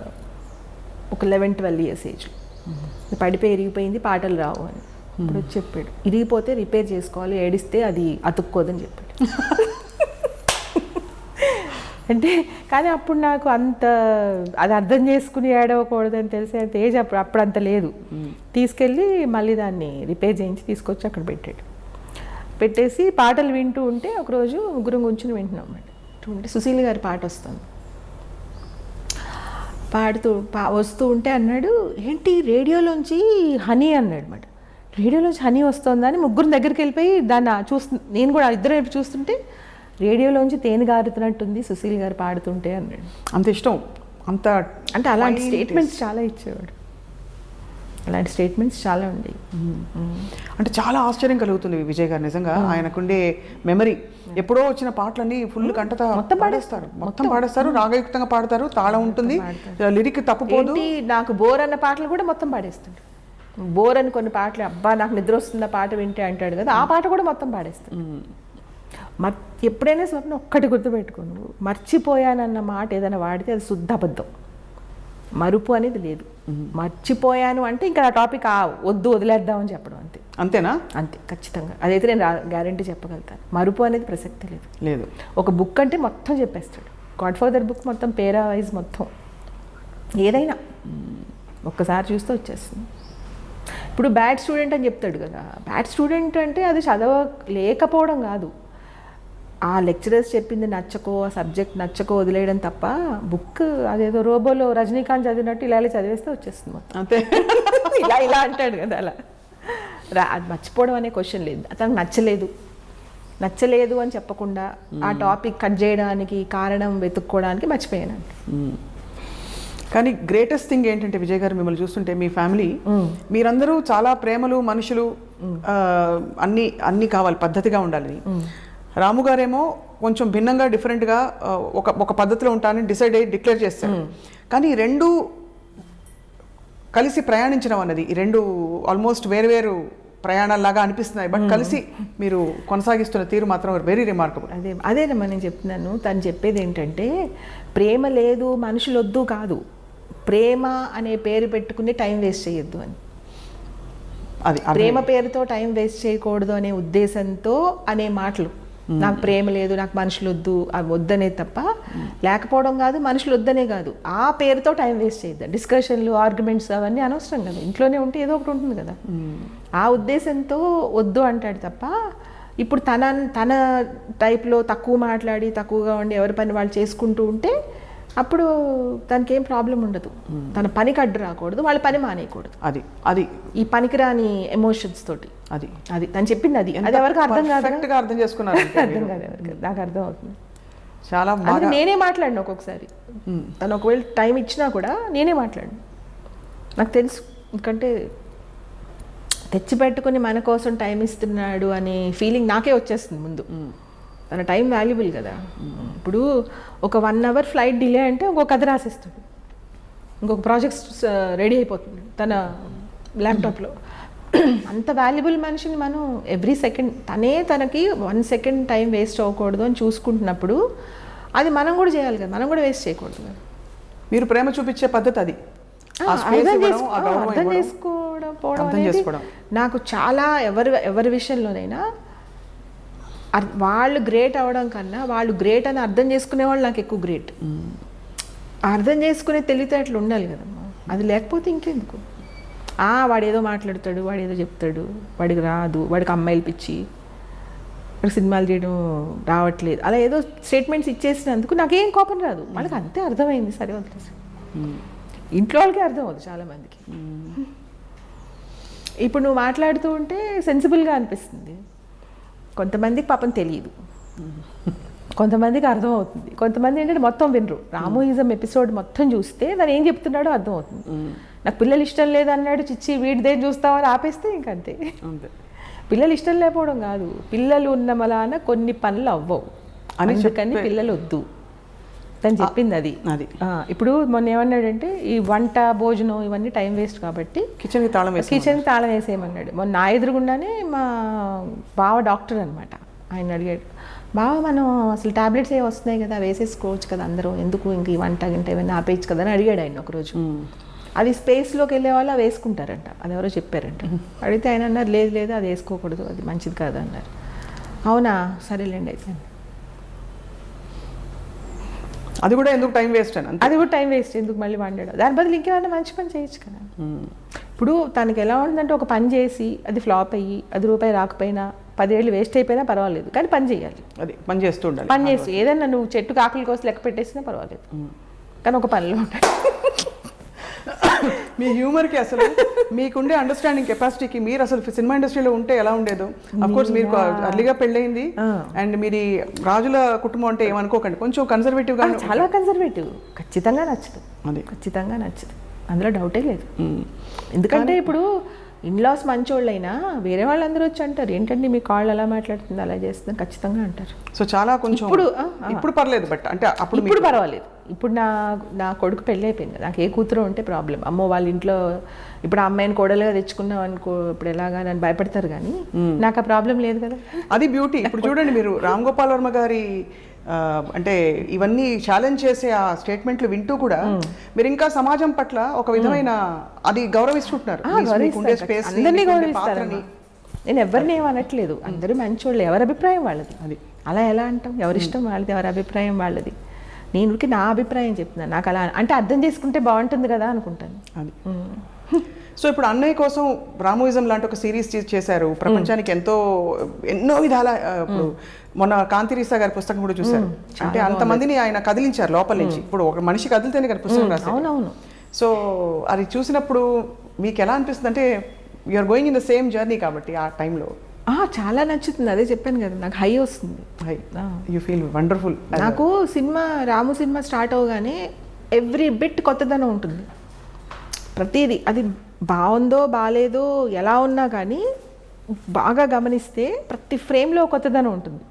11-12 ఇయర్స్ ఏజ్లో పడిపోయి ఇరిగిపోయింది, పాటలు రావు అని ఇప్పుడు వచ్చి చెప్పాడు. ఇరిగిపోతే రిపేర్ చేసుకోవాలి, ఏడిస్తే అది అతుక్కోదని చెప్పాడు. అంటే కానీ అప్పుడు నాకు అంత అది అర్థం చేసుకుని ఏడవకూడదని తెలిసి అంత ఏజ్ అప్పుడు అంత లేదు. తీసుకెళ్ళి మళ్ళీ దాన్ని రిపేర్ చేయించి తీసుకొచ్చి అక్కడ పెట్టాడు. పెట్టేసి పాటలు వింటూ ఉంటే ఒకరోజు ముగ్గురం కూర్చుని వింటున్నాం అన్నమాట. ఉంటే సుశీల్ గారి పాట వస్తుంది. వస్తూ ఉంటే అన్నాడు, ఏంటి రేడియోలోంచి హనీ అన్నాడు అన్నమాట. రేడియోలోంచి హనీ వస్తుందని ముగ్గురు దగ్గరికి వెళ్ళిపోయి దాన్ని నేను కూడా ఇద్దరు వైపు చూస్తుంటే రేడియోలోంచి తేనె గారుతున్నట్టుంది సుశీల్ గారు పాడుతుంటే అన్నాడు. అంత ఇష్టం అంత అంటే అలాంటి స్టేట్మెంట్స్ చాలా ఇచ్చేవాడు. అలాంటి స్టేట్మెంట్స్ చాలా ఉండేవి. అంటే చాలా ఆశ్చర్యం కలుగుతుంది విజయ్ గారు నిజంగా. ఆయనకుండే మెమరీ. ఎప్పుడో వచ్చిన పాటలన్నీ ఫుల్ కంటత మొత్తం పాడేస్తారు, రాగయుక్తంగా పాడతారు, తాళం ఉంటుంది, లిరిక్ తప్పుపోదు. నాకు బోర్ అన్న పాటలు కూడా మొత్తం పాడేస్తాడు. బోర్ అని కొన్ని పాటలు, అబ్బా నాకు నిద్ర వస్తుందా పాట వింటే అంటాడు కదా, ఆ పాట కూడా మొత్తం పాడేస్తాడు. ఎప్పుడైనా స్వప్నం ఒక్కటి గుర్తుపెట్టుకో, నువ్వు మర్చిపోయానన్న మాట ఏదైనా వాడితే అది శుద్ధ అబద్ధం. మరుపు అనేది లేదు. మర్చిపోయాను అంటే ఇంకా ఆ టాపిక్ వద్దు వదిలేద్దామని చెప్పడం అంతే. అంతేనా? అంతే, ఖచ్చితంగా. అదైతే నేను గ్యారంటీ చెప్పగలుగుతాను. మరుపు అనేది ప్రసక్తి లేదు. ఒక బుక్ అంటే మొత్తం చెప్పేస్తాడు. గాడ్ ఫాదర్ బుక్ మొత్తం పేరా వైజ్ మొత్తం ఏదైనా ఒక్కసారి చూస్తే వచ్చేస్తుంది. ఇప్పుడు బ్యాడ్ స్టూడెంట్ అని చెప్తాడు కదా, బ్యాడ్ స్టూడెంట్ అంటే అది చదవలేకపోవడం కాదు, ఆ లెక్చరర్స్ చెప్పింది నచ్చకో, ఆ సబ్జెక్ట్ నచ్చకో వదిలేయడం తప్ప బుక్ అదేదో రోబోలో రజనీకాంత్ చదివినట్టు ఇలా చదివేస్తే వచ్చేస్తుంది మొత్తం. అంతే. ఇలా అంటాడు కదా, అలా అది మర్చిపోవడం అనే క్వశ్చన్ లేదు. అతనికి నచ్చలేదు అని చెప్పకుండా ఆ టాపిక్ కట్ చేయడానికి కారణం వెతుక్కోవడానికి మర్చిపోయాను. కానీ గ్రేటెస్ట్ థింగ్ ఏంటంటే విజయ్ గారు, మిమ్మల్ని చూస్తుంటే మీ ఫ్యామిలీ మీరందరూ చాలా ప్రేమలు, మనుషులు, అన్నీ కావాలి, పద్ధతిగా ఉండాలని. రాము గారేమో కొంచెం భిన్నంగా డిఫరెంట్గా ఒక పద్ధతిలో ఉంటానని డిక్లేర్ చేస్తారు. కానీ రెండు కలిసి ప్రయాణించడం అన్నది, ఈ రెండు ఆల్మోస్ట్ వేరు ప్రయాణాల్లాగా అనిపిస్తున్నాయి, బట్ కలిసి మీరు కొనసాగిస్తున్న తీరు మాత్రం వెరీ రిమార్కబుల్. అదేనమ్మా నేను చెప్తున్నాను. తను చెప్పేది ఏంటంటే ప్రేమ లేదు, మనుషులు వద్దు కాదు, ప్రేమ అనే పేరు పెట్టుకుని టైం వేస్ట్ చేయొద్దు అని. అది ప్రేమ పేరుతో టైం వేస్ట్ చేయకూడదు అనే ఉద్దేశంతో అనే మాటలు. నాకు ప్రేమ లేదు, నాకు మనుషులు వద్దు, అవి వద్దనే తప్ప, లేకపోవడం కాదు, మనుషులు వద్దనే కాదు, ఆ పేరుతో టైం వేస్ట్ చేయద్దు. డిస్కషన్లు, ఆర్గ్యుమెంట్స్ అవన్నీ అనవసరం కదా, ఇంట్లోనే ఉంటే ఏదో ఒకటి ఉంటుంది కదా, ఆ ఉద్దేశంతో వద్దు అంటాడు తప్ప, ఇప్పుడు తన టైప్లో తక్కువ మాట్లాడి తక్కువగా ఉండి ఎవరి పని వాళ్ళు చేసుకుంటూ ఉంటే అప్పుడు తనకి ఏం ప్రాబ్లం ఉండదు. తన పనికి అడ్డు రాకూడదు, వాళ్ళ పని మానేయకూడదు. అది ఈ పనికిరాని ఎమోషన్స్ తోటి అది తను చెప్పింది. అది ఎవరికి అర్థం కాదు, అర్థం చేసుకున్నారు. అర్థం కాదు ఎవరికి, నాకు అర్థం అవుతుంది. చాలా నేనే మాట్లాడిన ఒక్కొక్కసారి, తను ఒకవేళ టైం ఇచ్చినా కూడా నేనే మాట్లాడిన. నాకు తెలుసు, ఎందుకంటే తెచ్చిపెట్టుకుని మన కోసం టైం ఇస్తున్నాడు అనే ఫీలింగ్ నాకే వచ్చేస్తుంది ముందు. తన టైం వాల్యుబుల్ కదా. ఇప్పుడు ఒక 1 hour ఫ్లైట్ డిలే అంటే ఇంకొక కథ రాసేస్తాడు, ఇంకొక ప్రాజెక్ట్స్ రెడీ అయిపోతుంది తన ల్యాప్టాప్లో. అంత వాల్యుబుల్ మనిషిని మనం ఎవ్రీ సెకండ్ తనకి 1 second టైం వేస్ట్ అవ్వకూడదు అని చూసుకుంటున్నప్పుడు అది మనం కూడా చేయాలి కదా, మనం కూడా వేస్ట్ చేయకూడదు కదా. మీరు ప్రేమ చూపించే పద్ధతి అది. అర్థం చేసుకోవడం నాకు చాలా ఎవరి విషయంలోనైనా వాళ్ళు గ్రేట్ అవ్వడం కన్నా వాళ్ళు గ్రేట్ అని అర్థం చేసుకునే వాళ్ళు నాకు ఎక్కువ గ్రేట్. అర్థం చేసుకునే తెలివితేటలు ఉండాలి కదమ్మా, అది లేకపోతే ఇంకెందుకు. వాడు ఏదో మాట్లాడతాడు, వాడు ఏదో చెప్తాడు, వాడికి రాదు, వాడికి అమ్మాయిలు పిచ్చి, వాడికి సినిమాలు చేయడం రావట్లేదు, అలా ఏదో స్టేట్మెంట్స్ ఇచ్చేసినందుకు నాకేం కోపం రాదు. వాళ్ళకి అంతే అర్థమైంది, సరే వదిలేసి. ఇంట్లో వాళ్ళకే అర్థం అవుతుంది చాలామందికి. ఇప్పుడు నువ్వు మాట్లాడుతూ ఉంటే సెన్సిబుల్గా అనిపిస్తుంది. కొంతమందికి పాపం తెలియదు, కొంతమందికి అర్థం అవుతుంది, కొంతమంది ఏంటంటే మొత్తం వినరు. రామోయిజం ఎపిసోడ్ మొత్తం చూస్తే దాని ఏం చెప్తున్నాడో అర్థం అవుతుంది. నాకు పిల్లలు ఇష్టం లేదన్నాడు, చిచ్చి వీడిదే చూస్తామని ఆపేస్తే ఇంకంతే. పిల్లలు ఇష్టం లేకపోవడం కాదు, పిల్లలు ఉన్న మలాన కొన్ని పనులు అవ్వవు అందుకని పిల్లలు వద్దు తను చెప్పింది అది. ఇప్పుడు మొన్న ఏమన్నాడంటే ఈ వంట భోజనం ఇవన్నీ టైం వేస్ట్ కాబట్టి కిచెన్కి తాళం వేసేయమన్నాడు. మొన్న నా ఎదురుగుండానే మా బావ డాక్టర్ అనమాట, ఆయన అడిగాడు, బావ మనం అసలు టాబ్లెట్స్ ఏమి వస్తున్నాయి కదా వేసేసుకోవచ్చు కదా అందరూ, ఎందుకు ఇంక ఈ వంట గంట ఏమైనా ఆపేయచ్చు కదా అని అడిగాడు ఆయన ఒకరోజు. అది స్పేస్లోకి వెళ్ళే వాళ్ళు అవి వేసుకుంటారంట, అది ఎవరో చెప్పారంట. అడిగితే ఆయన అన్నారు లేదు లేదు అది వేసుకోకూడదు, అది మంచిది కాదు అన్నారు. అవునా సరేలేండి అయితే. అది కూడా ఎందుకు టైం వేస్ట్ అని, అది కూడా టైం వేస్ట్ ఎందుకు మళ్ళీ వండాడు, దాని బదులు ఇంకేమైనా మంచి పని చేయొచ్చు కదా. ఇప్పుడు తనకి ఎలా ఉంటుందంటే ఒక పని చేసి అది ఫ్లాప్ అయ్యి అది రూపాయి రాకపోయినా 10 ఏళ్ళు వేస్ట్ అయిపోయినా పర్వాలేదు, కానీ పని చేయాలి. అది పని చేస్తూ ఉండాలి. పని చేస్తూ ఏదైనా నువ్వు చెట్టుకు ఆకుల కోసం లెక్క పెట్టేసినా పర్వాలేదు, కానీ ఒక పనిలో ఉండాలి. మీ హ్యూమర్కి అసలు మీకుండే అండర్స్టాండింగ్ కెపాసిటీకి మీరు అసలు సినిమా ఇండస్ట్రీలో ఉంటే ఎలా ఉండేదో. అఫ్ కోర్స్ మీరు అర్లీగా పెళ్ళయింది అండ్ మీది రాజుల కుటుంబం అంటే ఏమనుకోకండి, కొంచెం కన్సర్వేటివ్గా. చాలా కన్సర్వేటివ్, ఖచ్చితంగా నచ్చదు, అది ఖచ్చితంగా నచ్చదు, అందులో డౌటే లేదు. ఎందుకంటే ఇప్పుడు ఇన్లాస్ మంచోళ్ళైనా వేరే వాళ్ళందరూ వచ్చి అంటారు ఏంటంటే మీ కాళ్ళు అలా మాట్లాడుతుంది అలా చేస్తుంది ఖచ్చితంగా అంటారు. సో చాలా కొంచెం ఇప్పుడు పర్లేదు, బట్ అంటే ఇప్పుడు పర్వాలేదు. ఇప్పుడు నా కొడుకు పెళ్ళి అయిపోయింది, నాకు ఏ కూతురు ఉంటే ప్రాబ్లం, అమ్మో వాళ్ళ ఇంట్లో ఇప్పుడు ఆ అమ్మాయిని కోడలుగా తెచ్చుకున్నాం అనుకో ఇప్పుడు ఎలాగా నన్ను భయపడతారు, కానీ నాకు ఆ ప్రాబ్లం లేదు కదా. అది బ్యూటీ. ఇప్పుడు చూడండి మీరు రామ్ గోపాల్ వర్మ గారి అంటే ఇవన్నీ ఛాలెంజ్ చేసే ఆ స్టేట్మెంట్లు వింటూ కూడా మీరు ఇంకా సమాజం పట్ల ఒక విధమైన అది గౌరవిస్తుంటున్నారు. అందరినీ గౌరవిస్తారు, నేను ఎవరిని ఏమనట్లేదు, అందరూ మంచోళ్ళు, ఎవరి అభిప్రాయం వాళ్ళది. అది అలా ఎలా అంటాం, ఎవరిష్టం వాళ్ళది, ఎవరి అభిప్రాయం వాళ్ళది. నేను నా అభిప్రాయం చెప్తున్నాను, నాకు అలా అంటే అర్థం చేసుకుంటే బాగుంటుంది కదా అనుకుంటాను. అది సో ఇప్పుడు అన్నయ్య కోసం రామోయిజం లాంటి ఒక సిరీస్ చేశారు, ప్రపంచానికి ఎన్నో విధాల. ఇప్పుడు మొన్న కాంతిరీసా గారి పుస్తకం కూడా చూశారు, అంటే అంతమందిని ఆయన కదిలించారు లోపల నుంచి. ఇప్పుడు ఒక మనిషి కదిలితేనే గారి పుస్తకం రాశారు. అవునవును. సో అది చూసినప్పుడు మీకు ఎలా అనిపిస్తుంది అంటే you're going in the same journey కాబట్టి ఆ టైంలో చాలా నచ్చుతుంది. అదే చెప్పాను కదా, నాకు హై వస్తుంది, హై. You feel wonderful. నాకు రాము సినిమా స్టార్ట్ అవగానే ఎవ్రీ బిట్ కొత్తదనం ఉంటుంది, ప్రతిదీ. అది బాగుందో బాగాలేదో ఎలా ఉన్నా కానీ బాగా గమనిస్తే ప్రతి ఫ్రేమ్లో కొత్తదనం ఉంటుంది,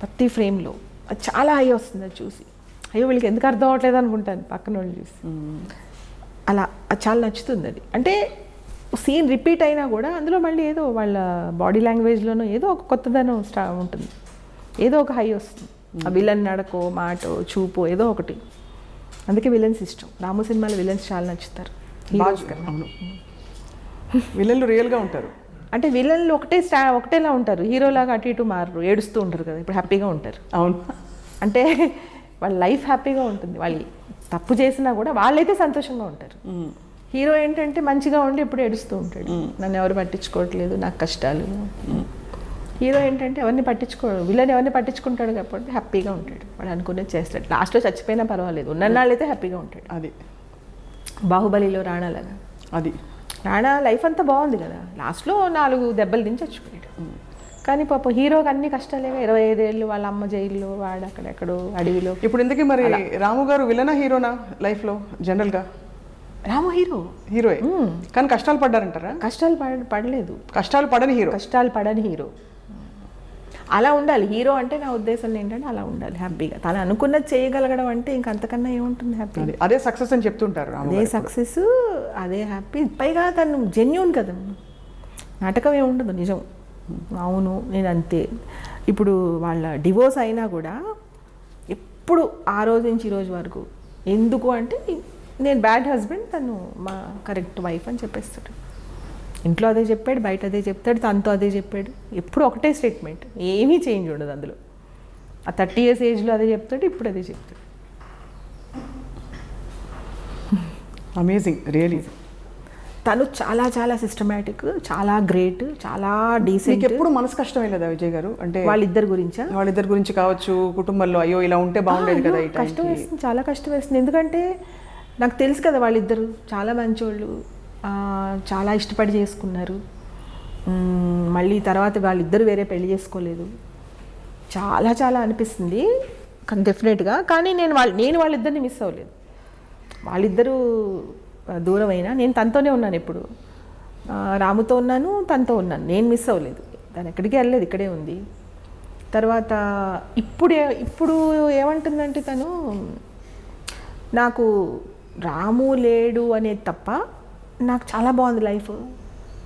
ప్రతి ఫ్రేమ్లో. అది చాలా హై వస్తుంది, అది చూసి అయ్యో వీళ్ళకి ఎందుకు అర్థం అవ్వట్లేదు అనుకుంటాను పక్కన వాళ్ళు చూసి. అలా అది చాలా నచ్చుతుంది. అది అంటే సీన్ రిపీట్ అయినా కూడా అందులో మళ్ళీ ఏదో వాళ్ళ బాడీ లాంగ్వేజ్లోనూ ఏదో ఒక కొత్తదనం ఉంటుంది, ఏదో ఒక హై వస్తుంది. ఆ విలన్ నడకో మాటో చూపో ఏదో ఒకటి. అందుకే విలన్స్ ఇష్టం, రాము సినిమాలో విలన్స్ చాలా నచ్చుతారు. అవును, విలన్లు రియల్గా ఉంటారు. అంటే విలన్లు ఒకటేలా ఉంటారు, హీరోలాగా అటు ఇటు మారరు, ఏడుస్తూ ఉంటారు కదా, ఇప్పుడు హ్యాపీగా ఉంటారు. అవును, అంటే వాళ్ళ లైఫ్ హ్యాపీగా ఉంటుంది, వాళ్ళు తప్పు చేసినా కూడా వాళ్ళైతే సంతోషంగా ఉంటారు. హీరో ఏంటంటే మంచిగా ఉండి ఎప్పుడు ఏడుస్తూ ఉంటాడు, నన్ను ఎవరు పట్టించుకోవట్లేదు, నాకు కష్టాలు. హీరో ఏంటంటే ఎవరిని పట్టించుకోడు, విలన్ ఎవరిని పట్టించుకుంటాడు కాబట్టి హ్యాపీగా ఉంటాడు, వాడు అనుకునేది చేస్తాడు. లాస్ట్లో చచ్చిపోయినా పర్వాలేదు, ఉన్నన్నాళ్ళైతే హ్యాపీగా ఉంటాడు. అది బాహుబలిలో రాణాలాగా. అది రాణా లైఫ్ అంతా బాగుంది కదా, లాస్ట్లో 4 దెబ్బలు తిని చచ్చిపోయాడు. కానీ పాప హీరోకి అన్ని కష్టాలేగా, 25 ఏళ్ళు వాళ్ళ అమ్మ జైల్లో, వాడు అక్కడెక్కడో అడవిలో. ఇప్పుడు ఇందుకే మరి రాము గారు విలనా హీరోనా లైఫ్లో? జనరల్గా రాము హీరోయే, కానీ కష్టాలు పడ్డారంటారా? కష్టాలు పడలేదు, కష్టాలు పడని హీరో. అలా ఉండాలి హీరో అంటే. నా ఉద్దేశం ఏంటంటే అలా ఉండాలి, హ్యాపీగా తను అనుకున్నది చేయగలగడం అంటే ఇంకంతకన్నా ఏముంటుంది, హ్యాపీ. అదే సక్సెస్ అని చెప్తుంటారు, అదే సక్సెస్, అదే హ్యాపీ. పైగా తను జెన్యూన్ కదా, నాటకం ఏముండదు, నిజం. అవును నేను అంతే. ఇప్పుడు వాళ్ళ డివోర్స్ అయినా కూడా ఎప్పుడు ఆ రోజు నుంచి ఈ రోజు వరకు ఎందుకు అంటే నేను బ్యాడ్ హస్బెండ్, తను మా కరెక్ట్ వైఫ్ అని చెప్పేస్తాడు. ఇంట్లో అదే చెప్పాడు, బయట అదే చెప్తాడు, తనతో అదే చెప్పాడు, ఎప్పుడు ఒకటే స్టేట్మెంట్, ఏమీ చేంజ్ ఉండదు అందులో. ఆ 30 years ఏజ్లో అదే చెప్తాడు, ఇప్పుడు అదే చెప్తాడు. Amazing, really. తను చాలా చాలా సిస్టమేటిక్, చాలా గ్రేట్, చాలా డీసెంట్. ఎప్పుడు మనసు కష్టమే లేదా విజయ్ గారు? అంటే వాళ్ళిద్దరి గురించి కావచ్చు, కుటుంబంలో అయ్యో ఇలా ఉంటే బాగుండేది కదా. కష్టం వేస్తుంది, చాలా కష్టం వేస్తుంది. ఎందుకంటే నాకు తెలుసు కదా వాళ్ళిద్దరు చాలా మంచోళ్ళు, చాలా ఇష్టపడి చేసుకున్నారు. మళ్ళీ తర్వాత వాళ్ళిద్దరు వేరే పెళ్లి చేసుకోలేదు. చాలా చాలా అనిపిస్తుంది డెఫినెట్గా. కానీ నేను వాళ్ళిద్దరిని మిస్ అవ్వలేదు. వాళ్ళిద్దరూ దూరం అయినా నేను తనతోనే ఉన్నాను ఎప్పుడు. రాముతో ఉన్నాను, తనతో ఉన్నాను. నేను మిస్ అవ్వలేదు. తను ఎక్కడికి వెళ్ళలేదు, ఇక్కడే ఉంది. తర్వాత ఇప్పుడు ఏమంటుందంటే తను నాకు రాము లేడు అనేది తప్ప నాకు చాలా బాగుంది లైఫ్.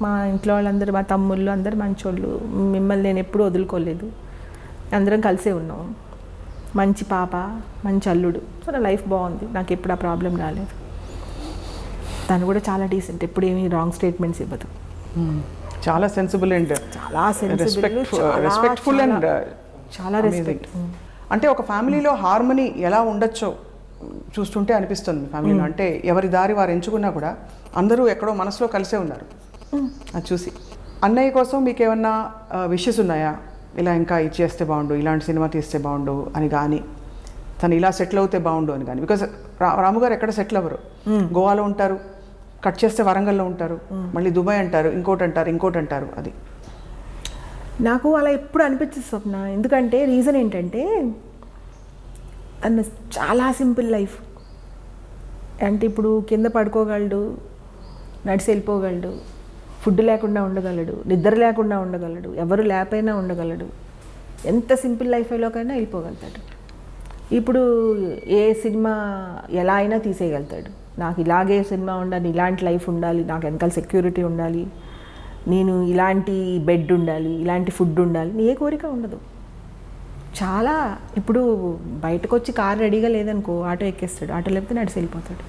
మా ఇంట్లో వాళ్ళందరూ, మా తమ్ముళ్ళు అందరూ మంచోళ్ళు. మిమ్మల్ని నేను ఎప్పుడూ వదులుకోలేదు. అందరం కలిసే ఉన్నాం. మంచి పాప, మంచి అల్లుడు. సో నా లైఫ్ బాగుంది. నాకు ఎప్పుడు ఆ ప్రాబ్లం రాలేదు. తను కూడా చాలా డీసెంట్. ఎప్పుడు ఏమీ రాంగ్ స్టేట్మెంట్స్ ఇవ్వదు. చాలా సెన్సిబుల్ అండ్ చాలా సెన్సిబుల్, రెస్పెక్ట్ఫుల్ అండ్ చాలా రెస్పెక్ట్. అంటే ఒక ఫ్యామిలీలో హార్మనీ ఎలా ఉండొచ్చో చూస్తుంటే అనిపిస్తుంది. ఫ్యామిలీలో అంటే ఎవరి దారి వారు ఎంచుకున్నా కూడా అందరూ ఎక్కడో మనసులో కలిసే ఉన్నారు. అది చూసి అన్నయ్య కోసం మీకు ఏమన్నా విషెస్ ఉన్నాయా? ఇలా ఇంకా ఇది చేస్తే బాగుండు, ఇలాంటి సినిమా తీస్తే బాగుండు అని కానీ, తను ఇలా సెటిల్ అవుతే బాగుండు అని కానీ. బికాజ్ రాము గారు ఎక్కడ సెటిల్ అవ్వరు. గోవాలో ఉంటారు, కట్ చేస్తే వరంగల్లో ఉంటారు, మళ్ళీ దుబాయ్ అంటారు, ఇంకోటి అంటారు. అది నాకు అలా ఎప్పుడు అనిపించింది స్వప్న. ఎందుకంటే రీజన్ ఏంటంటే తను చాలా సింపుల్ లైఫ్. అంటే ఇప్పుడు కింద పడుకోగలడు, నడిచి వెళ్ళిపోగలడు, ఫుడ్ లేకుండా ఉండగలడు, నిద్ర లేకుండా ఉండగలడు, ఎవరు లేకపోయినా ఉండగలడు. ఎంత సింపుల్ లైఫ్లోకైనా వెళ్ళిపోగలుగుతాడు. ఇప్పుడు ఏ సినిమా ఎలా అయినా తీసేయగలుగుతాడు. నాకు ఇలాగే సినిమా ఉండాలి, ఇలాంటి లైఫ్ ఉండాలి, నాకు వెనకాల సెక్యూరిటీ ఉండాలి, నేను ఇలాంటి బెడ్ ఉండాలి, ఇలాంటి ఫుడ్ ఉండాలి, ఏ కోరిక ఉండదు. చాలా ఇప్పుడు బయటకు వచ్చి కారు రెడీగా లేదనుకో, ఆటో ఎక్కేస్తాడు, ఆటో లేకపోతే నడిచి వెళ్ళిపోతాడు.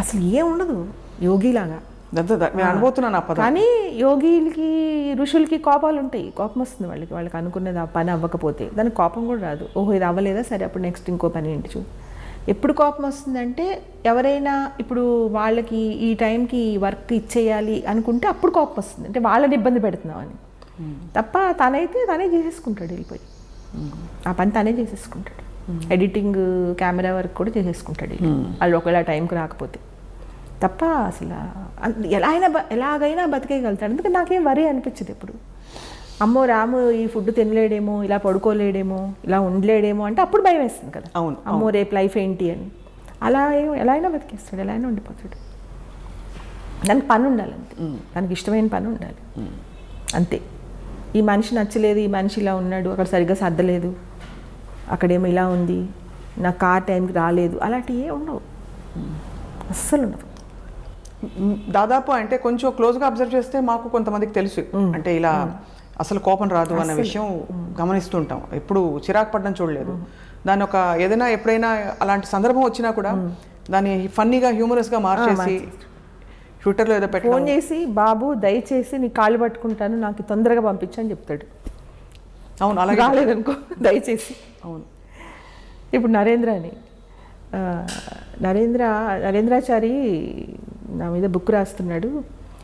అసలు ఏం ఉండదు యోగిలాగా. అనుభూతున్నాను. కానీ యోగిలకి, ఋషులకి కోపాలు ఉంటాయి. కోపం వస్తుంది వాళ్ళకి అనుకున్నది ఆ పని అవ్వకపోతే. దానికి కోపం కూడా రాదు. ఓహో ఇది అవ్వలేదా, సరే అప్పుడు నెక్స్ట్ ఇంకో పని ఏంటి చూ. ఎప్పుడు కోపం వస్తుందంటే ఎవరైనా ఇప్పుడు వాళ్ళకి ఈ టైంకి వర్క్ ఇచ్చేయాలి అనుకుంటే అప్పుడు కోపం వస్తుంది. అంటే వాళ్ళని ఇబ్బంది పెడుతున్నామని తప్ప తనైతే తనే చేసేసుకుంటాడు. వెళ్ళిపోయి ఆ పని తనే చేసేసుకుంటాడు. ఎడిటింగ్, కెమెరా వర్క్ కూడా చేసేసుకుంటాడు. వాళ్ళు ఒకవేళ టైంకి రాకపోతే తప్ప అసలు ఎలాగైనా బతికేయగలుగుతాడు. అందుకే నాకేం వరి అనిపించదు ఇప్పుడు. అమ్మో రాము ఈ ఫుడ్ తినలేడేమో, ఇలా పడుకోలేడేమో, ఇలా ఉండలేడేమో అంటే అప్పుడు భయం వేస్తుంది కదా. అవును, అమ్మో రేపు లైఫ్ ఏంటి అని. అలా ఎలా అయినా బతికేస్తాడు, ఎలా అయినా ఉండిపోతాడు. దానికి పని ఉండాలి అంతే. దానికి ఇష్టమైన పని ఉండాలి అంతే. ఈ మనిషి నచ్చలేదు, ఈ మనిషి ఇలా ఉన్నాడు, అక్కడ సరిగ్గా సర్దలేదు, అక్కడేమో ఇలా ఉంది, నా కార్ టైంకి రాలేదు, అలాంటివి ఏ ఉండవు, అస్సలు ఉండదు. దాదాపు అంటే కొంచెం క్లోజ్గా అబ్జర్వ్ చేస్తే మాకు కొంతమందికి తెలుసు, అంటే ఇలా అసలు కోపం రాదు అన్న విషయం గమనిస్తుంటాం. ఎప్పుడు చిరాకు పడడం చూడలేదు. దాని ఒక ఏదైనా ఎప్పుడైనా అలాంటి సందర్భం వచ్చినా కూడా దాన్ని ఫన్నీగా, హ్యూమరస్గా మార్చేసి ట్విట్టర్లో ఏదో పెట్టి ఫోన్ చేసి బాబు దయచేసి నీ కాళ్ళు పట్టుకుంటాను, నాకు తొందరగా పంపించని చెప్తాడు. అవును, అలాగే రాలేదనుకో దయచేసి. అవును. ఇప్పుడు నరేంద్రాచారి నా మీద బుక్ రాస్తున్నాడు,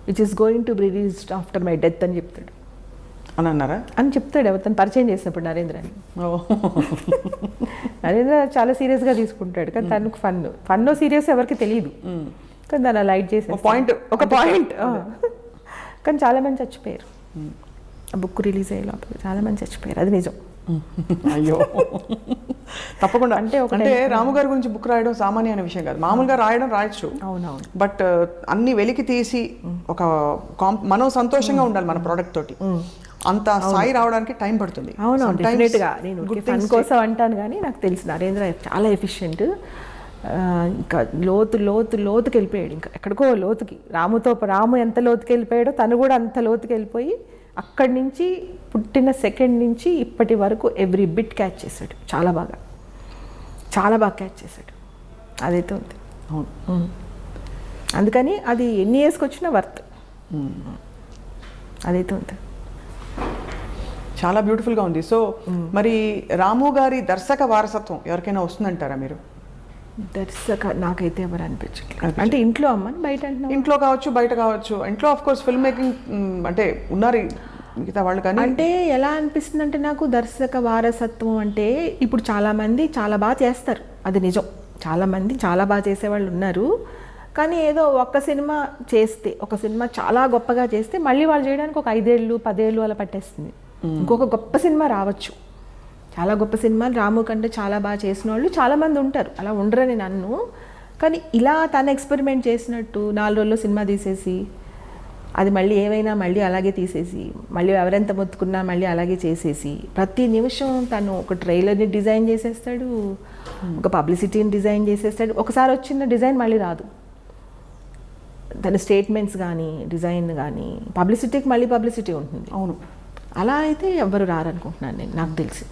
which is going to be released after my death అని చెప్తాడు. అని అన్నారా? అని చెప్తాడు ఎవరితో పరిచయం చేసినప్పుడు నరేంద్రని. నరేంద్ర చాలా సీరియస్గా తీసుకుంటాడు, కానీ తనకు ఫన్ సీరియస్ ఎవరికి తెలియదు. కానీ దాన్ని లైట్ చేసి ఒక పాయింట్ కానీ చాలా మంది చచ్చిపోయారు. ఆ బుక్ రిలీజ్ అయ్యే లోపల చాలా మంది చచ్చిపోయారు, అది నిజం. అయ్యో, తప్పకుండా. అంటే రాము గారి గురించి బుక్ రాయడం సామాన్యమైన విషయం కాదు. మామూలుగా రాయొచ్చు, అవునవును, బట్ అన్ని వెలికి తీసి ఒక మనం సంతోషంగా ఉండాలి మన ప్రోడక్ట్ తోటి. అంత స్థాయి రావడానికి టైం పడుతుంది. అవును, డెఫినెట్గా. నేను ఫన్ కోసం అంటాను, కానీ నాకు తెలుసు నరేంద్ర చాలా ఎఫిషియెంట్. ఇంకా లోతుకి వెళ్ళిపోయాడు, ఇంకా ఎక్కడికో లోతుకి. రాము ఎంత లోతుకి వెళ్ళిపోయాడో తను కూడా అంత లోతుకి వెళ్ళిపోయి అక్కడి నుంచి పుట్టిన సెకండ్ నుంచి ఇప్పటి వరకు ఎవ్రీ బిట్ క్యాచ్ చేశాడు. చాలా బాగా క్యాచ్ చేశాడు. అదైతే ఉంది. అవును, అందుకని అది ఎన్ని ఇయర్స్కి వచ్చినా వర్త్. అదైతే ఉంది. చాలా బ్యూటిఫుల్గా ఉంది. సో మరి రాము గారి దర్శక వారసత్వం ఎవరికైనా వస్తుందంటారా మీరు? నాకైతే ఎవరు అనిపించట్లేదు. అంటే ఇంట్లో అమ్మని బయట అంటున్నా, ఇంట్లో కావచ్చు, బయట కావచ్చు. ఇంట్లో ఆఫ్ కోర్స్ ఫిల్మ్ మేకింగ్ అంటే ఉన్నారు మిగతా వాళ్ళు, కానీ అంటే ఎలా అనిపిస్తుంది అంటే నాకు దర్శక వారసత్వం అంటే ఇప్పుడు చాలామంది చాలా బాగా చేస్తారు, అది నిజం. చాలామంది చాలా బాగా చేసేవాళ్ళు ఉన్నారు. కానీ ఏదో ఒక్క సినిమా చేస్తే, ఒక సినిమా చాలా గొప్పగా చేస్తే మళ్ళీ వాళ్ళు చేయడానికి ఒక 5 ఏళ్ళు 10 ఏళ్ళు అలా పట్టేస్తుంది. ఇంకొక గొప్ప సినిమా రావచ్చు, చాలా గొప్ప సినిమాలు రాము కంటే చాలా బాగా చేసిన వాళ్ళు చాలామంది ఉంటారు, అలా ఉండరని నన్ను. కానీ ఇలా తను ఎక్స్పెరిమెంట్ చేసినట్టు 4 రోజుల్లో సినిమా తీసేసి అది మళ్ళీ ఏమైనా మళ్ళీ అలాగే తీసేసి మళ్ళీ ఎవరెంత మొత్తుకున్నా మళ్ళీ అలాగే చేసేసి ప్రతి నిమిషం తను ఒక ట్రైలర్ని డిజైన్ చేసేస్తాడు, ఒక పబ్లిసిటీని డిజైన్ చేసేస్తాడు. ఒకసారి వచ్చిన డిజైన్ మళ్ళీ రాదు. తన స్టేట్మెంట్స్ కానీ డిజైన్ కానీ పబ్లిసిటీకి మళ్ళీ పబ్లిసిటీ ఉంటుంది. అవును, అలా అయితే ఎవ్వరు రారనుకుంటున్నాను నేను, నాకు తెలిసి.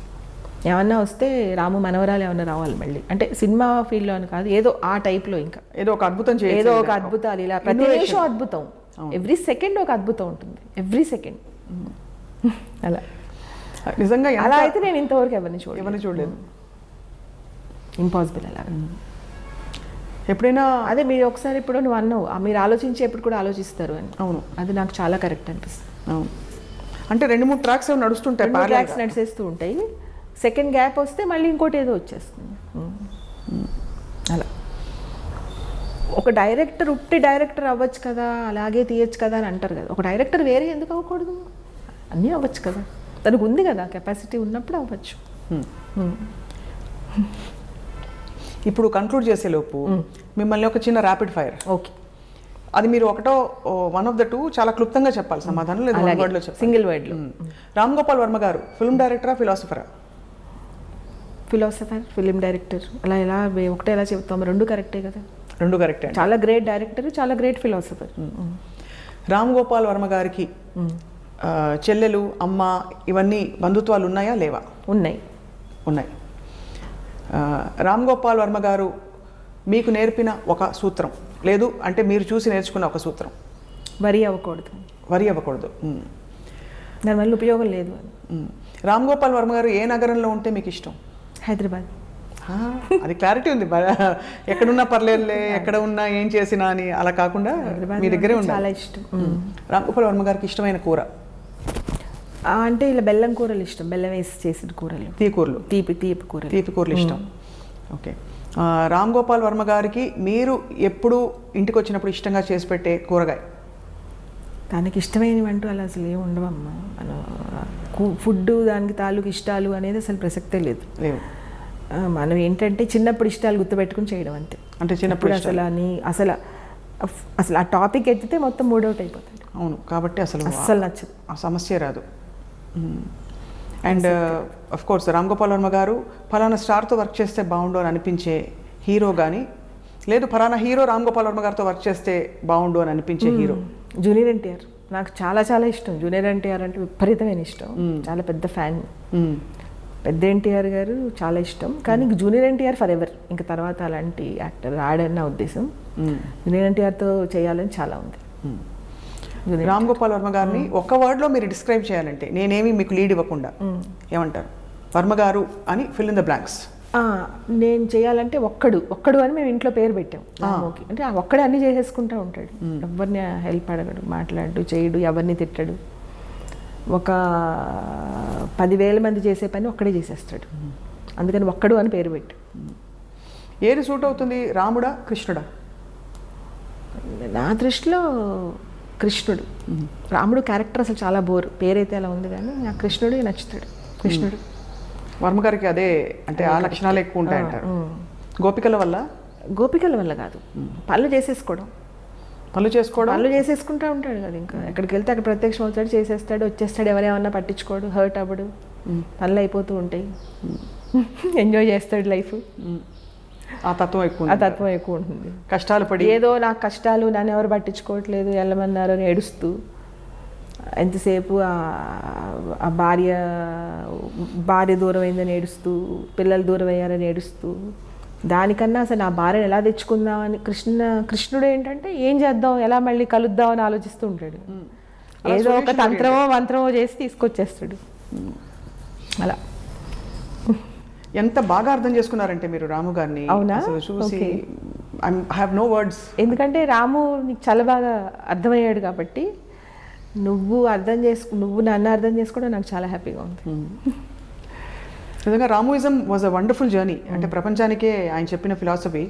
ఏమన్నా వస్తే రాము మనవరాలు ఏమన్నా రావాలి మళ్ళీ, అంటే సినిమా ఫీల్డ్లో అని కాదు, ఏదో ఆ టైప్లో, ఇంకా ఏదో ఒక అద్భుతం చేయాలి, ఏదో ఒక అద్భుతాలు, ఇలా ప్రతి నిమిషం అద్భుతం, ఎవ్రీ సెకండ్ ఒక అద్భుతం ఉంటుంది, ఎవ్రీ సెకండ్. అలా నిజంగా అలా అయితే నేను ఇంతవరకు ఎవరిని చూడలేదు. ఇంపాసిబుల్ అలా. ఎప్పుడైనా అదే మీరు ఒకసారి ఇప్పుడు నువ్వు అన్నావు, మీరు ఆలోచించి ఎప్పుడు కూడా ఆలోచిస్తారు అని. అవును, అది నాకు చాలా కరెక్ట్ అనిపిస్తుంది. అవును, అంటే 2-3 ట్రాక్స్ నడుస్తుంటాయి, ట్రాక్స్ నడిచేస్తూ ఉంటాయి, సెకండ్ గ్యాప్ వస్తే మళ్ళీ ఇంకోటి ఏదో వచ్చేస్తుంది. అలా ఒక డైరెక్టర్ ఉట్టి డైరెక్టర్ అవ్వచ్చు కదా, అలాగే తీయచ్చు కదా అని అంటారు కదా. ఒక డైరెక్టర్ వేరే ఎందుకు అవ్వకూడదు? అన్నీ అవ్వచ్చు కదా, తనకు ఉంది కదా కెపాసిటీ, ఉన్నప్పుడు అవ్వచ్చు. ఇప్పుడు కంక్లూడ్ చేసేలోపు మిమ్మల్ని ఒక చిన్న ర్యాపిడ్ ఫైర్. ఓకే, అది మీరు ఒకటో 1 of the 2 చాలా క్లుప్తంగా చెప్పాలి సమాధానం, లేదా వన్ వర్డ్లో చెప్పాలి, సింగిల్ వర్డ్లో. రామ్ గోపాల్ వర్మ గారు ఫిల్మ్ డైరెక్టరా ఫిలాసఫరా? ఫిలాసఫర్, ఫిలిం డైరెక్టర్, అలా ఎలా ఒకటే ఎలా చెప్తాం? రెండు కరెక్టే కదా. రెండు కరెక్టే. చాలా గ్రేట్ డైరెక్టర్, చాలా గ్రేట్ ఫిలాసఫర్. రామ్ గోపాల్ వర్మ గారికి చెల్లెలు, అమ్మ, ఇవన్నీ బంధుత్వాలు ఉన్నాయా లేవా? ఉన్నాయి. రామ్ గోపాల్ వర్మ గారు మీకు నేర్పిన ఒక సూత్రం, లేదు అంటే మీరు చూసి నేర్చుకున్న ఒక సూత్రం? వరి అవ్వకూడదు. దానివల్ల ఉపయోగం లేదు. రామ్ గోపాల్ వర్మ గారు ఏ నగరంలో ఉంటే మీకు ఇష్టం? హైదరాబాద్. అది క్లారిటీ ఉంది, ఎక్కడున్నా పర్లేదులే, ఎక్కడ ఉన్నా ఏం చేసినా అని అలా కాకుండా మీ దగ్గరే ఉంది. చాలా ఇష్టం. రామ్ గోపాల్ వర్మ గారికి ఇష్టమైన కూర అంటే ఇలా బెల్లం కూరలు ఇష్టం, బెల్లం వేసి చేసిన కూరలు, తీకూరలు, తీపి కూరలు ఇష్టం. ఓకే. రామ్ గోపాల్ వర్మ గారికి మీరు ఎప్పుడు ఇంటికి వచ్చినప్పుడు ఇష్టంగా చేసి పెట్టే కూరగాయ? తనకి ఇష్టమైనవి అంటూ అలా అసలు ఏమి ఉండవమ్మా. ఫుడ్ దానికి తాలూకు ఇష్టాలు అనేది అసలు ప్రసక్తే లేదు. మనం ఏంటంటే చిన్నప్పుడు ఇష్టాలు గుర్తుపెట్టుకుని చేయడం అంతే. అంటే చిన్నప్పుడు అసలు ఆ టాపిక్ ఎత్తితే మొత్తం మూడ్ అవుట్ అయిపోతుంది. అవును, కాబట్టి అసలు నచ్చదు, ఆ సమస్య రాదు. And of course Ram Gopal Varma గారు ఫలానా స్టార్తో వర్క్ చేస్తే బాగుండు అని అనిపించే హీరో కానీ, లేదు ఫలానా హీరో రామ్ గోపాల్ వర్మ గారితో వర్క్ చేస్తే బాగుండు అని అనిపించే హీరో? జూనియర్ ఎన్టీఆర్ నాకు చాలా చాలా ఇష్టం. జూనియర్ ఎన్టీఆర్ అంటే విపరీతమైన ఇష్టం, చాలా పెద్ద ఫ్యాన్. పెద్ద ఎన్టీఆర్ గారు చాలా ఇష్టం, కానీ జూనియర్ ఎన్టీఆర్ ఫర్ ఎవర్, ఇంకా తర్వాత అలాంటి యాక్టర్ రాడని నా ఉద్దేశం. జూనియర్ ఎన్టీఆర్తో చేయాలని చాలా ఉంది. రామ్ గోపాల్ వర్మ గారిని ఒక్క వర్డ్లో మీరు డిస్క్రైబ్ చేయాలంటే, నేనేమి మీకు లీడ్ ఇవ్వకుండా ఏమంటారు? వర్మ గారు అని ఫిల్ ఇన్ ద బ్లాంక్స్. నేను చేయాలంటే ఒక్కడు అని మేము ఇంట్లో పేరు పెట్టాం రామోకి. అంటే ఒక్కడే అన్ని చేసేసుకుంటూ ఉంటాడు, ఎవరిని హెల్ప్ అడగడు, మాట్లాడు, చేయడు, ఎవరిని తిట్టడు. ఒక 10,000 మంది చేసే పని ఒక్కడే చేసేస్తాడు, అందుకని ఒక్కడు అని పేరు పెట్టు. ఏది సూట్ అవుతుంది, రాముడా కృష్ణుడా? నా దృష్టిలో కృష్ణుడు. రాముడు క్యారెక్టర్ అసలు చాలా బోర్, పేరైతే అలా ఉంది, కానీ నాకు కృష్ణుడు నచ్చుతాడు. కృష్ణుడు వర్మ గారికి అదే, అంటే ఆ లక్షణాలు ఎక్కువ ఉంటాయంటారు. గోపికల వల్ల కాదు, పనులు చేసుకుంటూ ఉంటాడు కదా. ఇంకా ఎక్కడికి వెళ్తే అక్కడ ప్రత్యక్షం అవుతాడు, చేసేస్తాడు, వచ్చేస్తాడు, ఎవరేమన్నా పట్టించుకోడు, హర్ట్ అవ్వడు, పనులు అయిపోతూ ఉంటాయి, ఎంజాయ్ చేస్తాడు లైఫ్. ఆ తత్వం ఎక్కువ ఉంటుంది. కష్టాలు పడి ఏదో నాకు కష్టాలు, నన్ను ఎవరు పట్టించుకోవట్లేదు, వెళ్ళమన్నారు అని ఏడుస్తూ, ఎంతసేపు ఆ భార్య దూరం అయిందని ఏడుస్తూ, పిల్లలు దూరం అయ్యారని ఏడుస్తూ, దానికన్నా అసలు నా భార్యను ఎలా తెచ్చుకుందామని కృష్ణుడు ఏంటంటే ఏం చేద్దాం, ఎలా మళ్ళీ కలుద్దామని ఆలోచిస్తూ ఉంటాడు. ఏదో ఒక తంత్రమో మంత్రమో చేసి తీసుకొచ్చేస్తాడు. అలా ఎంత బాగా అర్థం చేసుకున్నారంటే మీరు రాము గారిని. అవునా? చూసి ఐ హావ్ నో వర్డ్స్. ఎందుకంటే రాము నీకు చాలా బాగా అర్థమయ్యాడు కాబట్టి, నువ్వు నన్ను అర్థం చేసుకోవడం నాకు చాలా హ్యాపీగా ఉంది. నిజంగా రామోయిజం వాజ్ అ వండర్ఫుల్ జర్నీ. అంటే ప్రపంచానికే ఆయన చెప్పిన ఫిలాసఫీ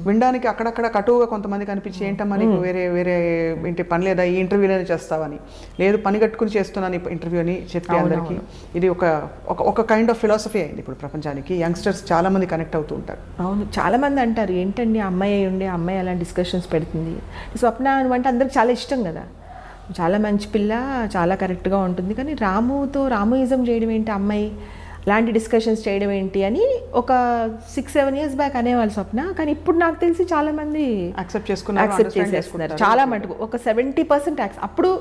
వినడానికి అక్కడక్కడ కటువుగా కొంతమంది కనిపించి ఏంటమ్మా నీకు వేరే వేరే ఏంటి పని లేదా ఈ ఇంటర్వ్యూలోనే చేస్తావని, లేదు పని కట్టుకుని చేస్తున్నాను ఈ ఇంటర్వ్యూ అని చెప్పి అందరికీ ఇది ఒక కైండ్ ఆఫ్ ఫిలాసఫీ అయింది ఇప్పుడు ప్రపంచానికి. యంగ్స్టర్స్ చాలా మంది కనెక్ట్ అవుతూ ఉంటారు. అవును, చాలా మంది అంటారు ఏంటండి అమ్మాయి అయి ఉండే అమ్మాయి అలాంటి డిస్కషన్స్ పెడుతుంది. స్వప్న అంటే అందరికి చాలా ఇష్టం కదా, చాలా మంచి పిల్ల, చాలా కరెక్ట్గా ఉంటుంది, కానీ రామోయిజం చేయడం ఏంటి, అమ్మాయి అలాంటి డిస్కషన్స్ చేయడం ఏంటి అని ఒక 6-7 years బ్యాక్ అనేవాళ్ళు స్వప్న. కానీ ఇప్పుడు నాకు తెలిసి చాలా మంది యాక్సెప్ట్ చేసేస్తున్నారు చాలా మటుకు. ఒక 70% అప్పుడు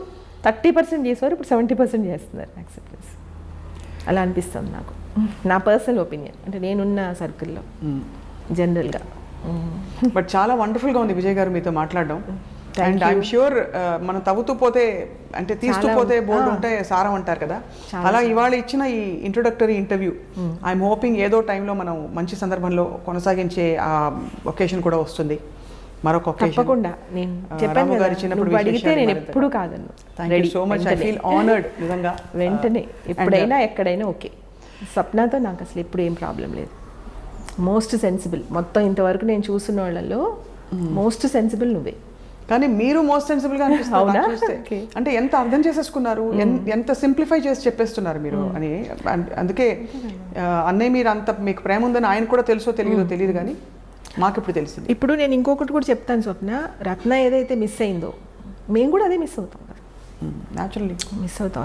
30% చేసేవారు, ఇప్పుడు 70% చేస్తున్నారు యాక్సెప్ట్ చేసి. అలా అనిపిస్తుంది నాకు, నా పర్సనల్ ఒపీనియన్, అంటే నేనున్న సర్కిల్లో జనరల్గా. బట్ చాలా వండర్ఫుల్గా ఉంది విజయ్ గారు మీతో మాట్లాడడం. అండ్ ఐఎమ్ ష్యూర్ మనం తవ్వుతూ పోతే అంటే తీస్తూ పోతే బోర్డు ఉంటే సారం అంటారు కదా, అలా ఇవాళ ఇచ్చిన ఈ ఇంట్రొడక్టరీ ఇంటర్వ్యూ ఐఎమ్ హోపింగ్ ఏదో టైంలో మనం మంచి సందర్భంలో కొనసాగించే ఆ ఒకేషన్ కూడా వస్తుంది. మరొక తప్పకుండా నేను చెప్పాను కదా, నువ్వు అడిగితే నేను ఎప్పుడు కాదన్ను. Thank you so much, I feel honoured నిజంగా. వెంటనే ఎప్పుడైనా ఎక్కడైనా ఓకే. స్వప్నతో నాకు అసలు ఎప్పుడు ఏం ప్రాబ్లం లేదు. మోస్ట్ సెన్సిబుల్, మొత్తం ఇంతవరకు నేను చూసిన వాళ్ళలో మోస్ట్ సెన్సిబుల్ నువ్వే. కానీ మీరు మోస్ట్ సెన్సిబుల్ గా అనిపిస్తుంది. అంటే ఎంత అర్థం చేసేసుకున్నారు, ఎంత సింప్లిఫై చేసి చెప్పేస్తున్నారు మీరు అని. అందుకే అన్నయ్య మీరు అంత మీకు ప్రేమ ఉందని ఆయన కూడా తెలుసో తెలియదు కానీ మాకు ఇప్పుడు తెలిసింది. ఇప్పుడు నేను ఇంకొకటి కూడా చెప్తాను స్వప్న, రత్న ఏదైతే మిస్ అయిందో మేము కూడా అదే మిస్ అవుతాం కదా, న్యాచురల్లీ మిస్ అవుతాం.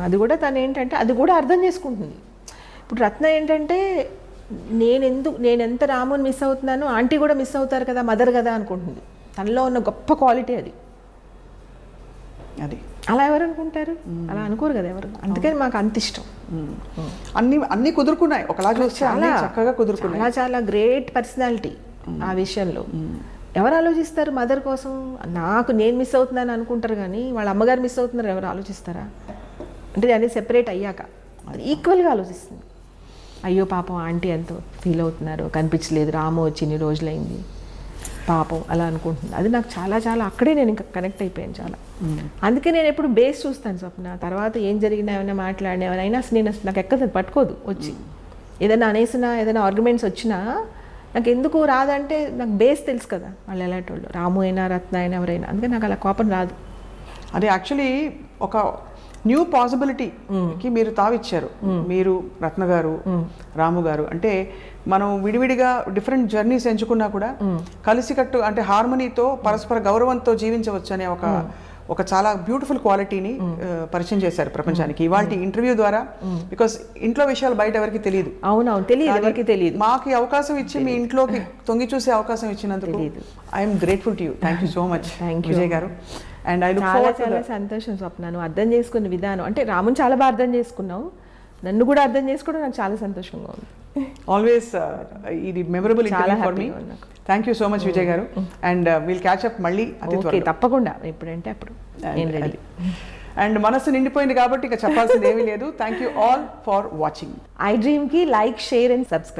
అది కూడా తను ఏంటంటే అది కూడా అర్థం చేసుకుంటుంది. ఇప్పుడు రత్న ఏంటంటే నేను ఎంత రాముని మిస్ అవుతున్నానో ఆంటీ కూడా మిస్ అవుతారు కదా, మదర్ కదా అనుకుంటుంది. తనలో ఉన్న గొప్ప క్వాలిటీ అది. అలా ఎవరు అనుకుంటారు, అలా అనుకోరు కదా ఎవరు. అందుకని మాకు అంత ఇష్టం. అన్ని కుదురుకున్నాయి, ఒకలా చూస్తే చాలా చక్కగా కుదురుకున్నాయి. చాలా గ్రేట్ పర్సనాలిటీ ఆ విషయంలో. ఎవరు ఆలోచిస్తారు మదర్ కోసం? నేను మిస్ అవుతున్నాను అనుకుంటారు కానీ వాళ్ళ అమ్మగారు మిస్ అవుతున్నారు ఎవరు ఆలోచిస్తారా? అంటే అనేది సెపరేట్ అయ్యాక ఈక్వల్గా ఆలోచిస్తుంది. అయ్యో పాపం ఆంటీ ఎంతో ఫీల్ అవుతున్నారు, కనిపించలేదు, రాము వచ్చి ఇన్ని రోజులైంది పాపం అలా అనుకుంటుంది. అది నాకు చాలా చాలా అక్కడే నేను ఇంకా కనెక్ట్ అయిపోయాను చాలా. అందుకే నేను ఎప్పుడు బేస్ చూస్తాను స్వప్న. తర్వాత ఏం జరిగినా ఏమైనా మాట్లాడినా అయినా నాకు ఎక్కదు, పట్టుకోదు. వచ్చి ఏదైనా అనేసినా ఏదైనా ఆర్గ్యుమెంట్స్ వచ్చినా నాకు ఎందుకు రాదంటే నాకు బేస్ తెలుసు కదా వాళ్ళు ఎలాంటి వాళ్ళు, రాము అయినా రత్న అయినా ఎవరైనా. అందుకే నాకు అలా కోపం రాదు. అది యాక్చువల్లీ ఒక న్యూ పాసిబిలిటీకి మీరు తావిచ్చారు. మీరు రత్న గారు, రాము గారు అంటే మనం విడివిడిగా డిఫరెంట్ జర్నీస్ ఎంచుకున్నా కూడా కలిసికట్టు అంటే హార్మనీతో పరస్పర గౌరవంతో జీవించవచ్చు అనే ఒక చాలా బ్యూటిఫుల్ క్వాలిటీని పరిచయం చేశారు ప్రపంచానికి ఇవాళ ఇంటర్వ్యూ ద్వారా. బికాస్ ఇంట్లో విషయాలు బయట ఎవరికి తెలియదు. అవునవును, తెలియదు, ఎవరికి తెలియదు. మాకు అవకాశం ఇచ్చి మీ ఇంట్లోకి తొంగి చూసే అవకాశం ఇచ్చినందుకు I'm grateful to you. Thank you so much Vijay garu. And I look forward to చాలా సంతోషం స్వప్న, నువ్వు అర్థం చేసుకున్న విధానం అంటే రాముని చాలా బాగా అర్థం చేసుకున్నావు, నన్ను కూడా అర్థం చేసుకోవడం నాకు చాలా సంతోషంగా ఉంది. ఆల్వేస్ ఇది memorable interview for me. Thank you so much Vijay garu. And will catch up మళ్ళీ అతి త్వరలో. తప్పకుండా, ఎప్పుడంటే అప్పుడు నేను రెడీ. అండ్ మనసు నిండిపోయింది కాబట్టి ఇక చెప్పాల్సింది ఏమీ లేదు. Thank you all for watching. ఐ డ్రీమ్కి లైక్, షేర్ అండ్ సబ్స్క్రైబ్.